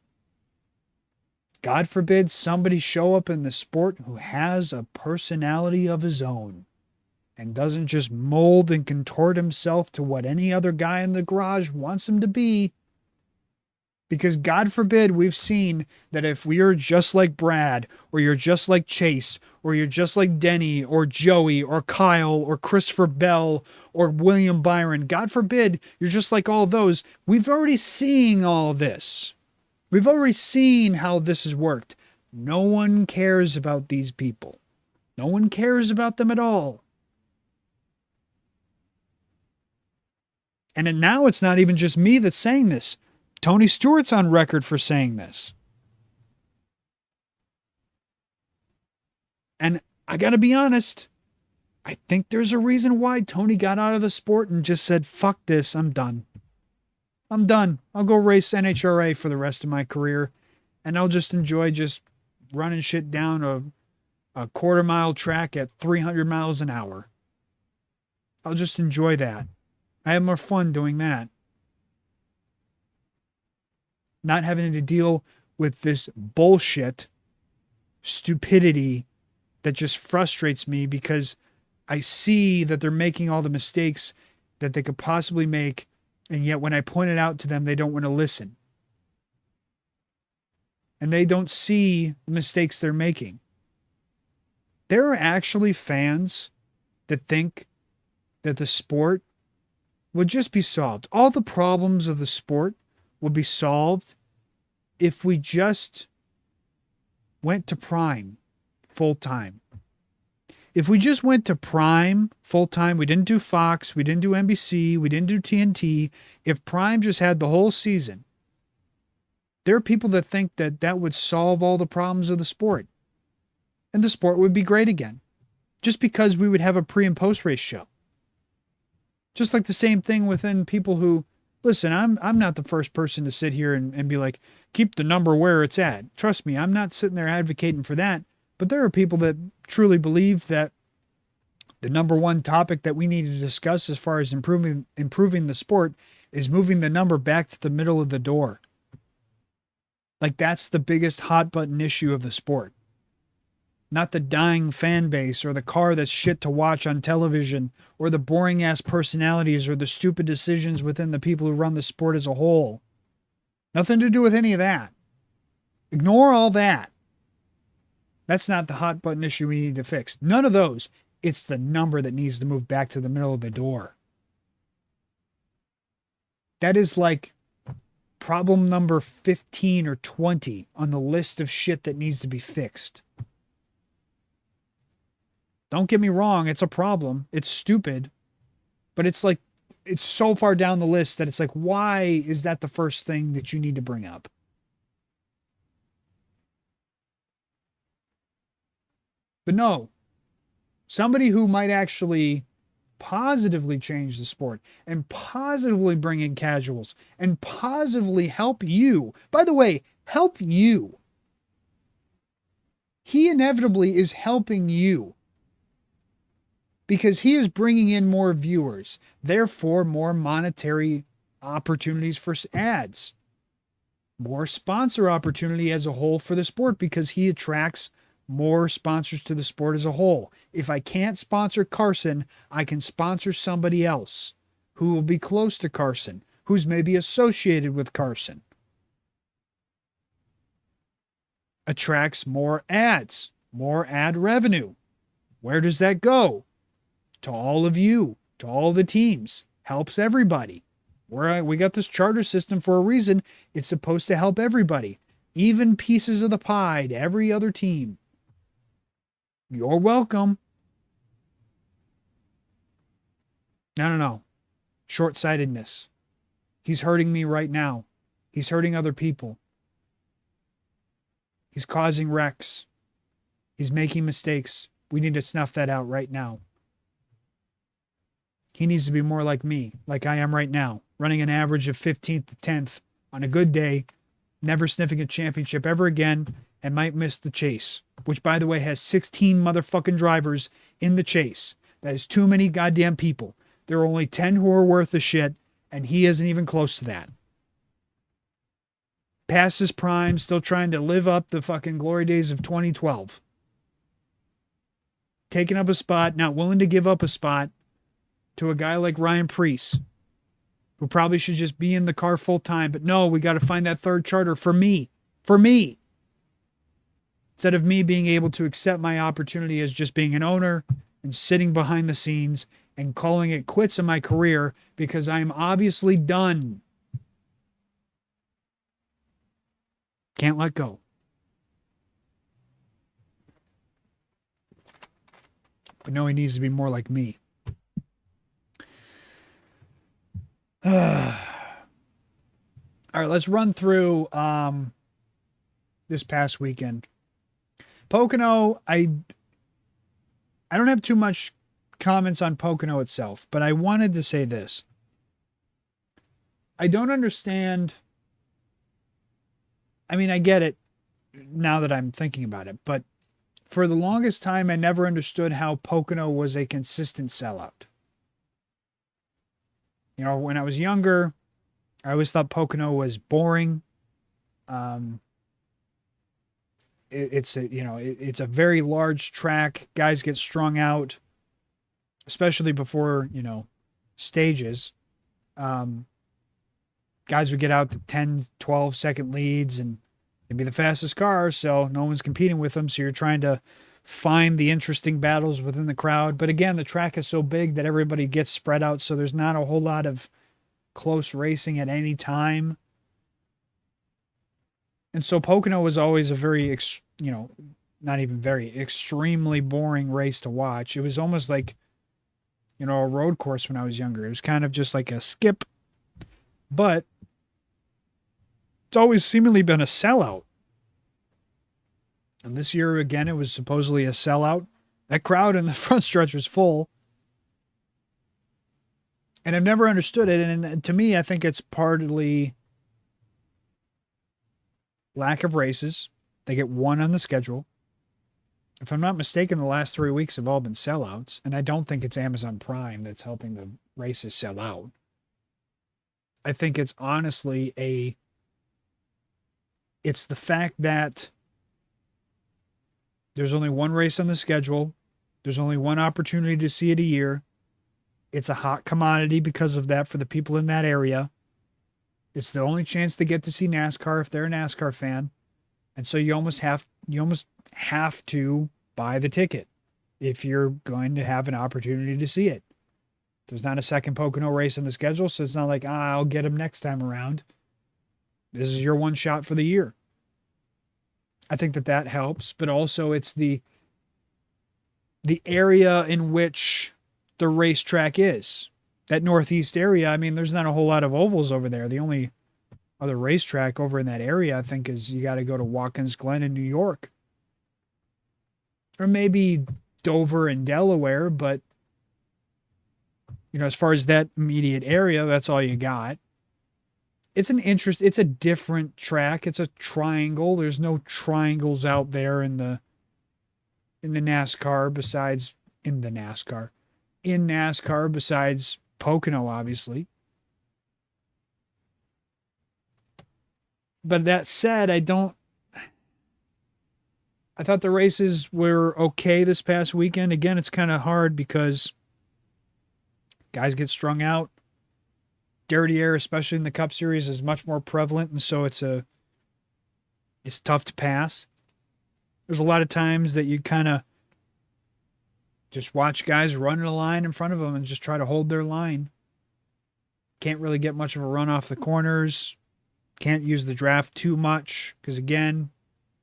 C: God forbid somebody show up in the sport who has a personality of his own and doesn't just mold and contort himself to what any other guy in the garage wants him to be. Because God forbid we've seen that if we are just like Brad, or you're just like Chase, or you're just like Denny, or Joey, or Kyle, or Christopher Bell, or William Byron, God forbid you're just like all those. We've already seen all this. We've already seen how this has worked. No one cares about these people. No one cares about them at all. And now it's not even just me that's saying this. Tony Stewart's on record for saying this. And I got to be honest, I think there's a reason why Tony got out of the sport and just said, fuck this, I'm done. I'm done. I'll go race NHRA for the rest of my career, and I'll just enjoy just running shit down a quarter-mile track at 300 miles an hour. I'll just enjoy that. I have more fun doing that. Not having to deal with this bullshit, stupidity that just frustrates me because I see that they're making all the mistakes that they could possibly make, and yet when I point it out to them, they don't want to listen. And they don't see the mistakes they're making. There are actually fans that think that the sport would just be solved. All the problems of the sport would be solved if we just went to Prime full time. If we just went to Prime full time, we didn't do Fox, we didn't do NBC, we didn't do TNT. If Prime just had the whole season, there are people that think that that would solve all the problems of the sport. And the sport would be great again. just because we would have a pre and post race show. Just like the same thing within people who, listen, I'm not the first person to sit here and be like, keep the number where it's at. Trust me, I'm not sitting there advocating for that. But there are people that truly believe that the number one topic that we need to discuss as far as improving the sport is moving the number back to the middle of the door. Like, that's the biggest hot button issue of the sport. Not the dying fan base or the car that's shit to watch on television or the boring ass personalities or the stupid decisions within the people who run the sport as a whole. Nothing to do with any of that. Ignore all that. That's not the hot button issue we need to fix. None of those. It's the number that needs to move back to the middle of the door. That is like problem number 15 or 20 on the list of shit that needs to be fixed. Don't get me wrong, it's a problem. It's stupid. But it's like, it's so far down the list that it's like, why is that the first thing that you need to bring up? But no, somebody who might actually positively change the sport and positively bring in casuals and positively help you. By the way, help you. He inevitably is helping you because he is bringing in more viewers, therefore more monetary opportunities for ads, more sponsor opportunity as a whole for the sport because he attracts more sponsors to the sport as a whole. If I can't sponsor Carson, I can sponsor somebody else who will be close to Carson, who's maybe associated with Carson. Attracts more ads, more ad revenue. Where does that go? To all of you, to all the teams. Helps everybody. We got this charter system for a reason. It's supposed to help everybody. Even pieces of the pie to every other team. You're welcome. No. Short-sightedness. He's hurting me right now. He's hurting other people. He's causing wrecks. He's making mistakes. We need to snuff that out right now. He needs to be more like me, like I am right now, running an average of 15th to 10th on a good day, never sniffing a championship ever again, and might miss the chase, which, by the way, has 16 motherfucking drivers in the chase. That is too many goddamn people. There are only 10 who are worth the shit, and he isn't even close to that. Past his prime, still trying to live up the fucking glory days of 2012. Taking up a spot, not willing to give up a spot to a guy like Ryan Preece, who probably should just be in the car full time. But no, we got to find that third charter for me. For me. Instead of me being able to accept my opportunity as just being an owner and sitting behind the scenes and calling it quits in my career because I'm obviously done. Can't let go. But no, he needs to be more like me. All right, let's run through this past weekend. Pocono, I don't have too much comments on Pocono itself, but I wanted to say this. I don't understand. I mean, I get it now that I'm thinking about it, but for the longest time, I never understood how Pocono was a consistent sellout. You know, when I was younger, I always thought Pocono was boring. It's a very large track. Guys get strung out, especially before, stages. Guys would get out to 10, 12 second leads and they'd be the fastest car. So no one's competing with them. So you're trying to find the interesting battles within the crowd. But again, the track is so big that everybody gets spread out. So there's not a whole lot of close racing at any time. And so Pocono was always a very, not even very, extremely boring race to watch. It was almost like, a road course when I was younger. It was kind of just like a skip. But it's always seemingly been a sellout. And this year, again, it was supposedly a sellout That crowd in the front stretch was full. And I've never understood it. And to me, I think it's partly lack of races. They get one on the schedule. If I'm not mistaken, the last 3 weeks have all been sellouts. And I don't think it's Amazon Prime that's helping the races sell out. I think it's honestly it's the fact that there's only one race on the schedule. There's only one opportunity to see it a year. It's a hot commodity because of that for the people in that area. It's the only chance they get to see NASCAR if they're a NASCAR fan. And so you almost have to buy the ticket if you're going to have an opportunity to see it. There's not a second Pocono race on the schedule, so it's not like, I'll get them next time around. This is your one shot for the year. I think that helps, but also it's the area in which the racetrack is. That northeast area, I mean, there's not a whole lot of ovals over there. The only other racetrack over in that area, I think, is you got to go to Watkins Glen in New York. Or maybe Dover in Delaware, but, as far as that immediate area, that's all you got. It's a different track. It's a triangle. There's no triangles out there in NASCAR besides Pocono, obviously. But that said, I thought the races were okay this past weekend. Again, it's kind of hard because guys get strung out. Dirty air, especially in the Cup Series, is much more prevalent, and so it's tough to pass. There's a lot of times that you kind of just watch guys running a line in front of them and just try to hold their line. Can't really get much of a run off the corners. Can't use the draft too much because, again,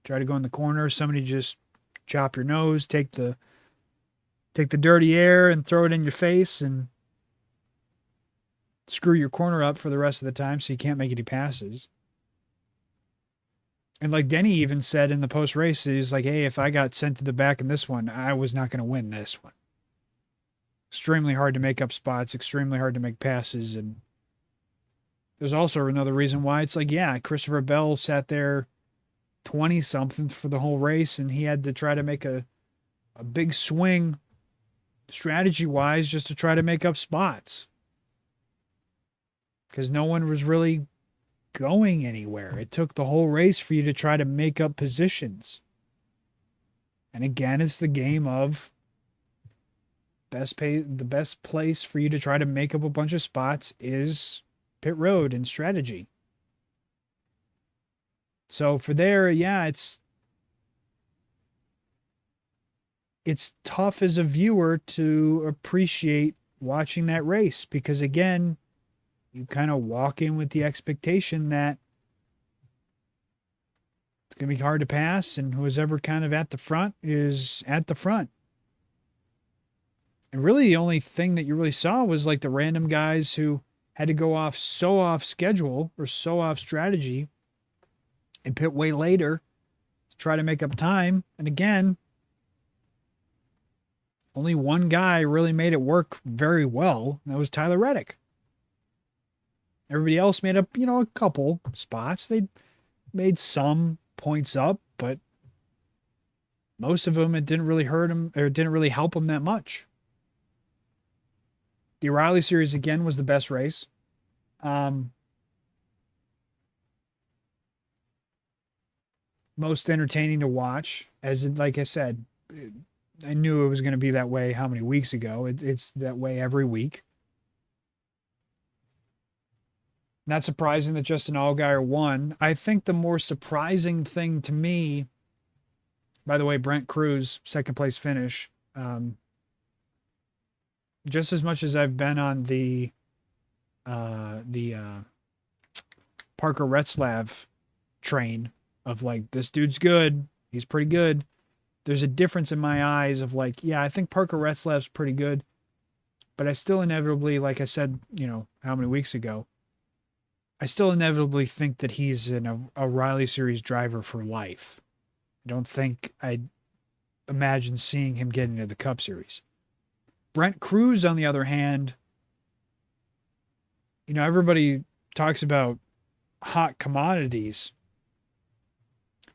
C: try to go in the corner, somebody just chop your nose, take the dirty air and throw it in your face and screw your corner up for the rest of the time so you can't make any passes. And like Denny even said in the post-race, he's like, hey, if I got sent to the back in this one, I was not going to win this one. Extremely hard to make up spots, extremely hard to make passes. And there's also another reason why it's like, yeah, Christopher Bell sat there 20-something for the whole race, and he had to try to make a big swing strategy-wise just to try to make up spots. Because no one was really going anywhere. It took the whole race for you to try to make up positions. And again, it's the game of the best place for you to try to make up a bunch of spots is pit road and strategy. So for there, yeah, it's tough as a viewer to appreciate watching that race because, again, you kind of walk in with the expectation that it's going to be hard to pass, and who's ever kind of at the front is at the front. And really the only thing that you really saw was like the random guys who had to go off schedule or so off strategy and pit way later to try to make up time. And again, only one guy really made it work very well, and that was Tyler Reddick. Everybody else made up, a couple spots. They made some points up, but most of them, it didn't really hurt them or didn't really help them that much. The O'Reilly Series, again, was the best race. Most entertaining to watch. Like I said, I knew it was going to be that way how many weeks ago. It's that way every week. Not surprising that Justin Allgaier won. I think the more surprising thing to me, by the way, Brent Cruz, second place finish. Just as much as I've been on the Parker Retzlaff train of like, this dude's good, he's pretty good. There's a difference in my eyes of like, yeah, I think Parker Retzlaff's pretty good, but I still inevitably, like I said, how many weeks ago, I still inevitably think that he's a O'Reilly Series driver for life. I don't think imagine seeing him get into the Cup Series. Brent Cruz, on the other hand, everybody talks about hot commodities.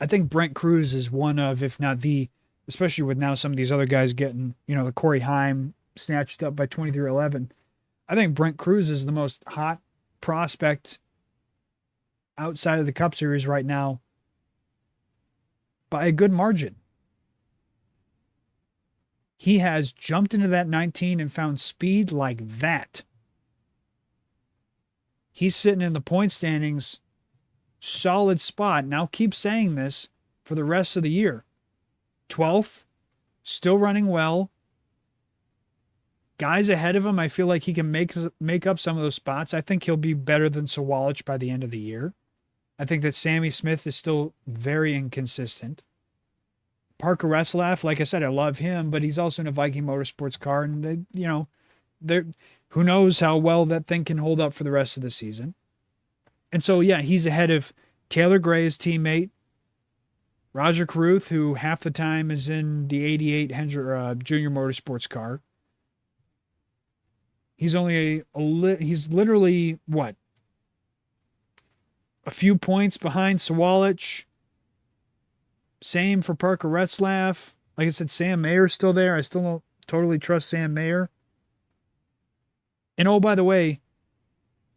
C: I think Brent Cruz is one of, if not the, especially with now some of these other guys getting, the Corey Hime snatched up by 23-11. I think Brent Cruz is the most hot prospect outside of the Cup Series right now by a good margin. He has jumped into that 19 and found speed like that. He's sitting in the point standings, solid spot. Now keep saying this for the rest of the year. 12th, still running well. Guys ahead of him, I feel like he can make up some of those spots. I think he'll be better than Sawalich by the end of the year. I think that Sammy Smith is still very inconsistent. Parker Reslaf, like I said, I love him, but he's also in a Viking Motorsports car, and who knows how well that thing can hold up for the rest of the season. And so, yeah, he's ahead of Taylor Gray, his teammate, Roger Carruth, who half the time is in the 88 Junior Motorsports car. He's only he's literally, what, a few points behind Sawalich. Same for Parker Retzlaff. Like I said, Sam Mayer's still there. I still don't totally trust Sam Mayer. And oh, by the way,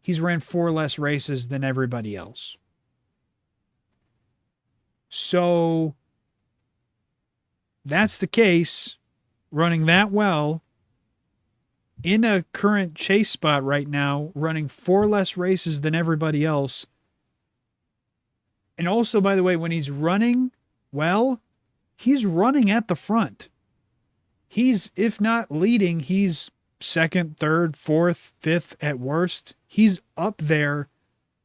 C: he's ran 4 less races than everybody else. So that's the case, running that well, in a current chase spot right now, running 4 less races than everybody else. And also, by the way, when he's running well, he's running at the front. He's, if not leading, he's second, third, fourth, fifth at worst. He's up there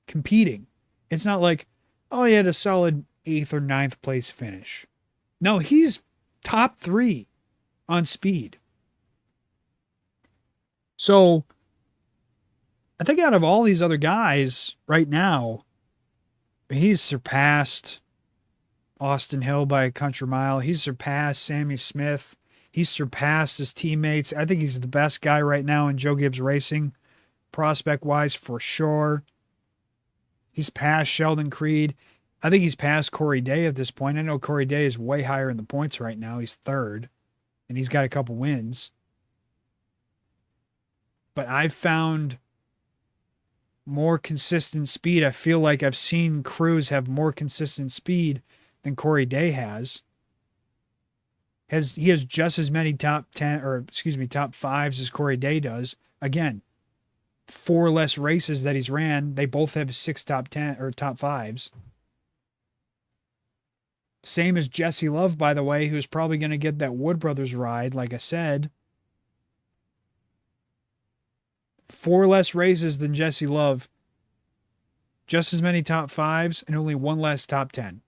C: competing. It's not like, oh, he had a solid 8th or 9th place finish. No, he's top 3 on speed. So I think out of all these other guys right now, he's surpassed Austin Hill by a country mile. He's surpassed Sammy Smith. He's surpassed his teammates. I think he's the best guy right now in Joe Gibbs Racing, prospect-wise, for sure. He's past Sheldon Creed. I think he's past Corey Day at this point. I know Corey Day is way higher in the points right now. He's 3rd, and he's got a couple wins. But I've found more consistent speed. I feel like I've seen Cruz have more consistent speed than Corey Day has. He has just as many top 5s as Corey Day does. Again, 4 less races that he's ran. They both have 6 top 10 or top 5s. Same as Jesse Love, by the way, who's probably going to get that Wood Brothers ride, like I said. 4 less races than Jesse Love. Just as many top 5s and only 1 less top 10.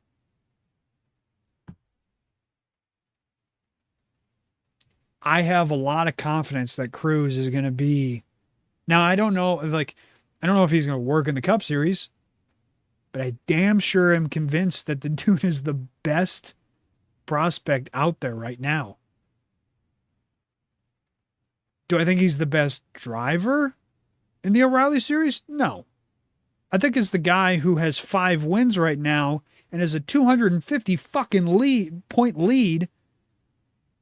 C: I have a lot of confidence that Cruz is going to be. Now, I don't know if he's going to work in the Cup Series, but I damn sure am convinced that the dude is the best prospect out there right now. Do I think he's the best driver in the O'Reilly Series? No. I think it's the guy who has 5 wins right now and has a 250 fucking point lead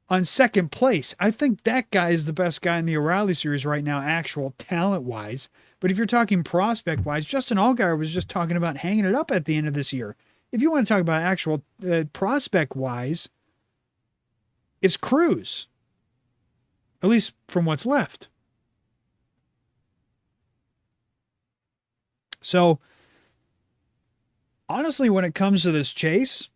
C: on second place. I think that guy is the best guy in the O'Reilly Series right now, actual talent-wise. But if you're talking prospect-wise, Justin Allgaier was just talking about hanging it up at the end of this year. If you want to talk about actual prospect-wise, it's Cruz. At least from what's left. So, honestly, when it comes to this chase,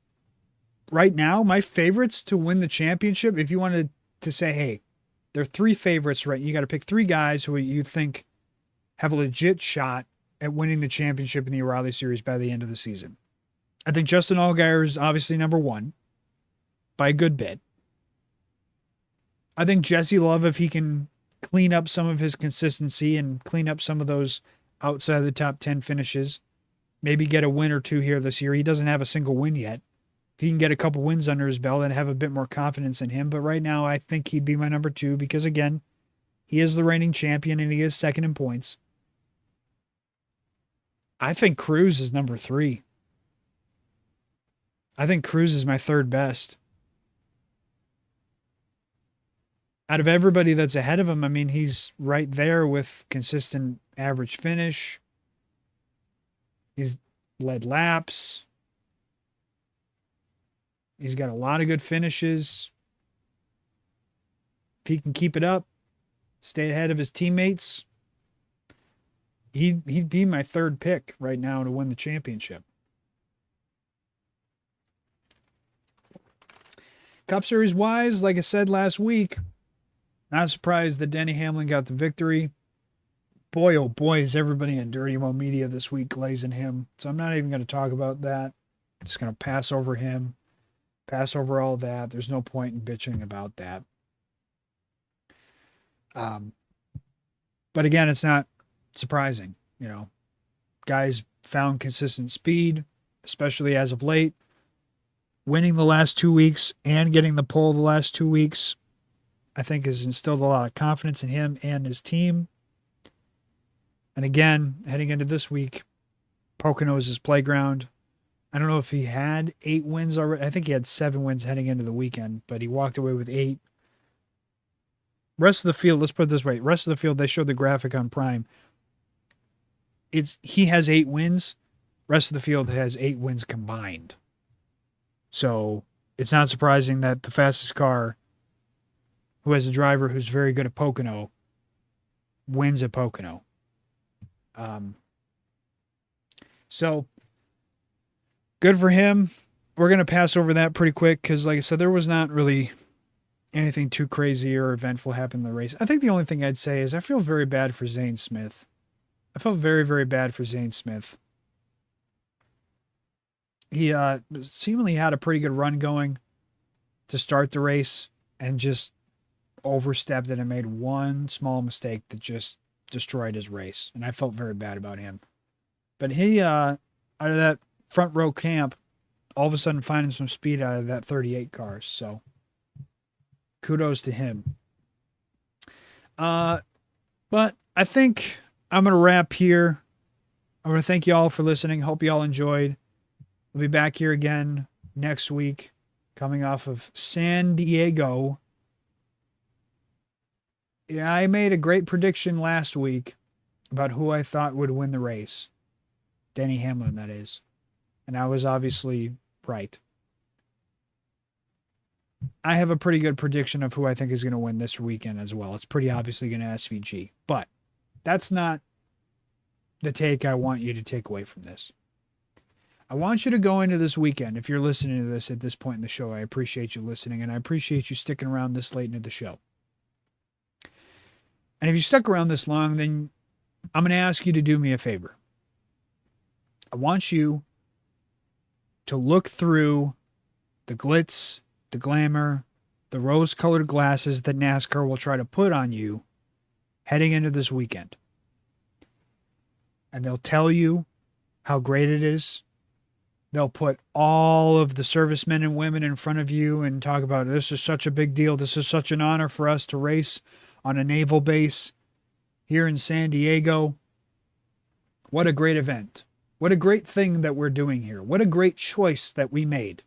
C: right now, my favorites to win the championship, if you wanted to say, hey, there are 3 favorites, right? You got to pick 3 guys who you think have a legit shot at winning the championship in the O'Reilly Series by the end of the season. I think Justin Allgaier is obviously number 1 by a good bit. I think Jesse Love, if he can clean up some of his consistency and clean up some of those outside of the top 10 finishes, maybe get a win or 2 here this year. He doesn't have a single win yet. If he can get a couple wins under his belt and have a bit more confidence in him. But right now, I think he'd be my number 2 because, again, he is the reigning champion and he is second in points. I think Cruz is number 3. I think Cruz is my third best. Out of everybody that's ahead of him, I mean, he's right there with consistent average finish. He's led laps. He's got a lot of good finishes. If he can keep it up, stay ahead of his teammates, he'd be my third pick right now to win the championship. Cup Series wise, like I said last week, not surprised that Denny Hamlin got the victory. Boy, oh boy, is everybody in Dirty Mo Media this week glazing him. So I'm not even going to talk about that. I'm just going to pass over him. Pass over all that. There's no point in bitching about that. But again, it's not surprising. You know, guys found consistent speed, especially as of late. Winning the last 2 weeks and getting the pole the last 2 weeks, I think has instilled a lot of confidence in him and his team. And again, heading into this week, Pocono is his playground. I don't know if he had 8 wins already. I think he had 7 wins heading into the weekend, but he walked away with 8. Rest of the field, let's put it this way. Rest of the field, they showed the graphic on Prime. He has 8 wins. Rest of the field has 8 wins combined. So it's not surprising that the fastest car, who has a driver who's very good at Pocono, wins at Pocono. So good for him. We're going to pass over that pretty quick because, like I said, there was not really anything too crazy or eventful happen in the race. I think the only thing I'd say is I feel very bad for Zane Smith. I felt very, very bad for Zane Smith. He seemingly had a pretty good run going to start the race and just overstepped it and made one small mistake that just destroyed his race. And I felt very bad about him. But he, out of that front row camp, all of a sudden finding some speed out of that 38 cars. So kudos to him. But I think I'm going to wrap here. I'm going to thank you all for listening. Hope you all enjoyed. We'll be back here again next week, coming off of San Diego. Yeah, I made a great prediction last week about who I thought would win the race. Denny Hamlin, that is. And I was obviously right. I have a pretty good prediction of who I think is going to win this weekend as well. It's pretty obviously going to SVG. But that's not the take I want you to take away from this. I want you to go into this weekend. If you're listening to this at this point in the show, I appreciate you listening, and I appreciate you sticking around this late into the show. And if you stuck around this long, then I'm going to ask you to do me a favor. I want you to look through the glitz, the glamour, the rose-colored glasses that NASCAR will try to put on you heading into this weekend. And they'll tell you how great it is. They'll put all of the servicemen and women in front of you and talk about, this is such a big deal. This is such an honor for us to race on a naval base here in San Diego. What a great event. What a great thing that we're doing here. What a great choice that we made.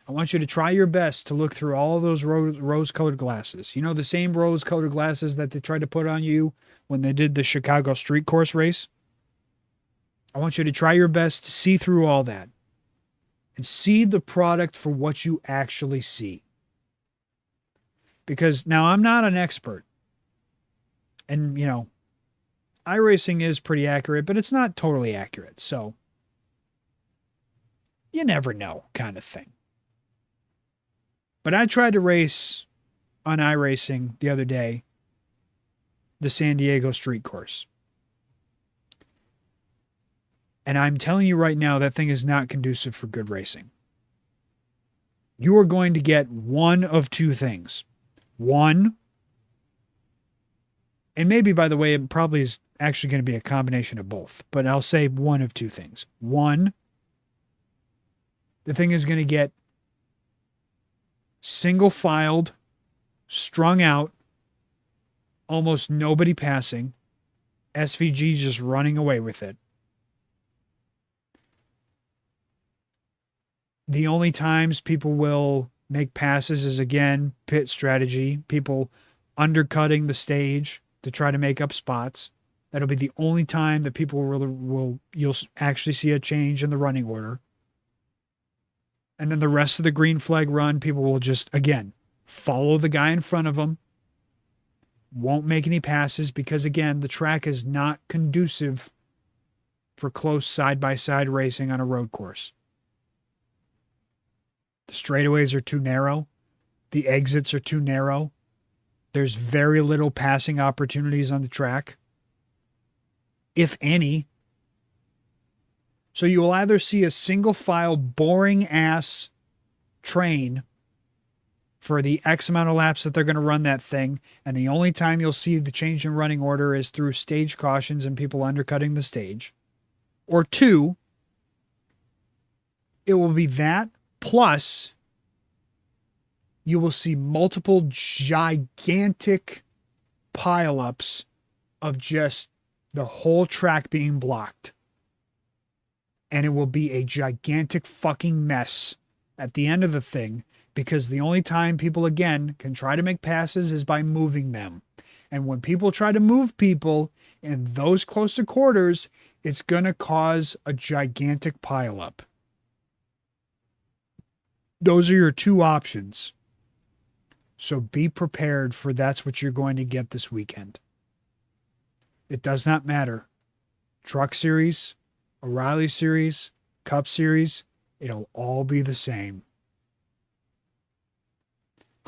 C: I want you to try your best to look through all those rose-colored glasses. You know, the same rose-colored glasses that they tried to put on you when they did the Chicago street course race? I want you to try your best to see through all that and see the product for what you actually see. Because now I'm not an expert. And, you know, iRacing is pretty accurate, but it's not totally accurate. So you never know kind of thing. But I tried to race on iRacing the other day, the San Diego street course. And I'm telling you right now, that thing is not conducive for good racing. You are going to get one of two things. One, and maybe, by the way, it probably is actually going to be a combination of both, but I'll say one of two things. One, The thing is going to get single filed, strung out, almost nobody passing, SVG just running away with it. The only times people will make passes is, again, pit strategy, people undercutting the stage to try to make up spots. That'll be the only time that people you'll actually see a change in the running order. And then the rest of the green flag run, people will just, again, follow the guy in front of them. Won't make any passes because, again, the track is not conducive for close side-by-side racing on a road course. The straightaways are too narrow. The exits are too narrow. There's very little passing opportunities on the track, if any. So you will either see a single file, boring ass train for the X amount of laps that they're going to run that thing. And the only time you'll see the change in running order is through stage cautions and people undercutting the stage. Or two, it will be that plus you will see multiple gigantic pileups of just the whole track being blocked. And it will be a gigantic fucking mess at the end of the thing, because the only time people, again, can try to make passes is by moving them. And when people try to move people in those closer quarters, it's going to cause a gigantic pileup. Those are your two options. So be prepared for that's what you're going to get this weekend. It does not matter. Truck Series, O'Reilly Series, Cup Series, it'll all be the same.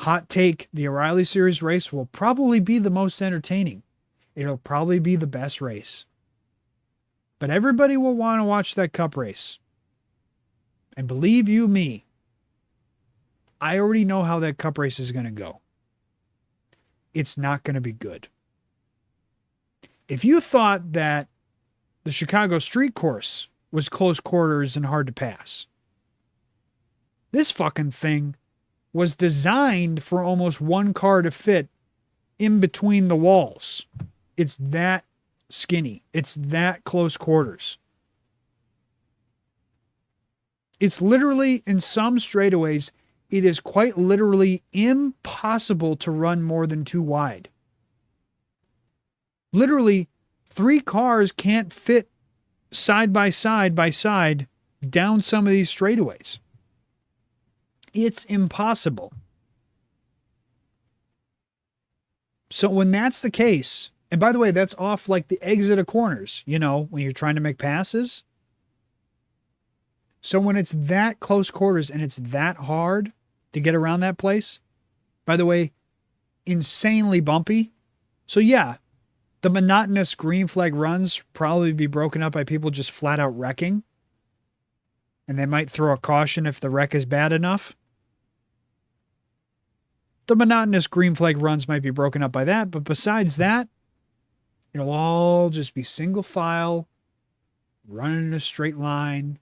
C: Hot take, the O'Reilly Series race will probably be the most entertaining. It'll probably be the best race. But everybody will want to watch that Cup race. And believe you me, I already know how that Cup race is going to go. It's not going to be good. If you thought that the Chicago street course was close quarters and hard to pass, this fucking thing was designed for almost one car to fit in between the walls. It's that skinny. It's that close quarters. It's literally, in some straightaways, it is quite literally impossible to run more than two wide. Literally, 3 cars can't fit side by side down some of these straightaways. It's impossible. So when that's the case, and by the way, that's off like the exit of corners, you know, when you're trying to make passes. So when it's that close quarters and it's that hard to get around that place, by the way, insanely bumpy. So yeah, the monotonous green flag runs probably be broken up by people just flat out wrecking. And they might throw a caution if the wreck is bad enough. The monotonous green flag runs might be broken up by that, but besides that, it'll all just be single file, running in a straight line,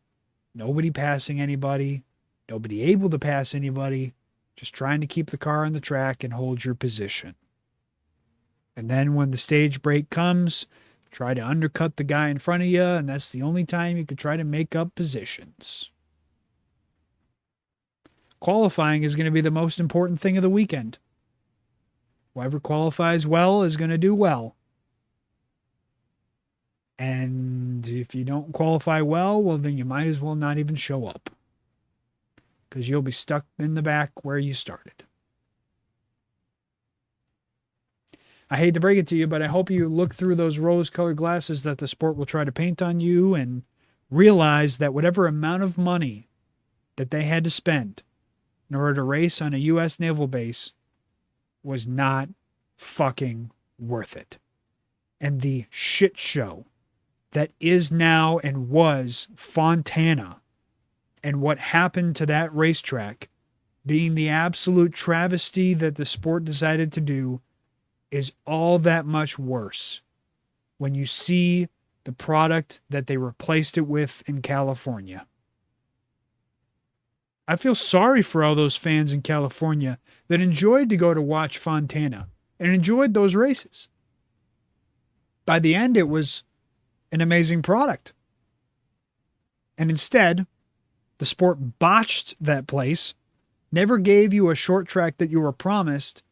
C: nobody passing anybody, nobody able to pass anybody, just trying to keep the car on the track and hold your position. And then when the stage break comes, try to undercut the guy in front of you, and that's the only time you could try to make up positions. Qualifying is going to be the most important thing of the weekend. Whoever qualifies well is going to do well. And if you don't qualify well, then you might as well not even show up, because you'll be stuck in the back where you started. I hate to break it to you, but I hope you look through those rose-colored glasses that the sport will try to paint on you and realize that whatever amount of money that they had to spend in order to race on a U.S. naval base was not fucking worth it. And the shit show that is now and was Fontana, and what happened to that racetrack being the absolute travesty that the sport decided to do, is all that much worse when you see the product that they replaced it with in California. I feel sorry for all those fans in California that enjoyed to go to watch Fontana and enjoyed those races. By the end, it was an amazing product. And instead, the sport botched that place, never gave you a short track that you were promised,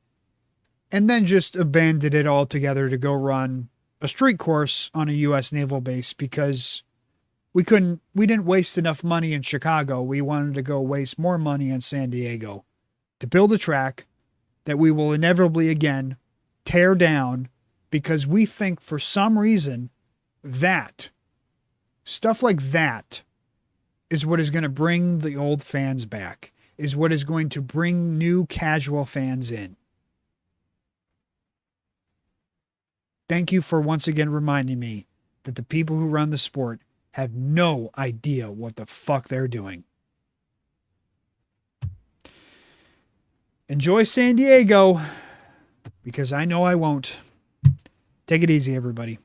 C: and then just abandoned it altogether to go run a street course on a U.S. naval base because we didn't waste enough money in Chicago. We wanted to go waste more money in San Diego to build a track that we will inevitably again tear down because we think for some reason that stuff like that is what is going to bring the old fans back, is what is going to bring new casual fans in. Thank you for once again reminding me that the people who run the sport have no idea what the fuck they're doing. Enjoy San Diego, because I know I won't. Take it easy, everybody.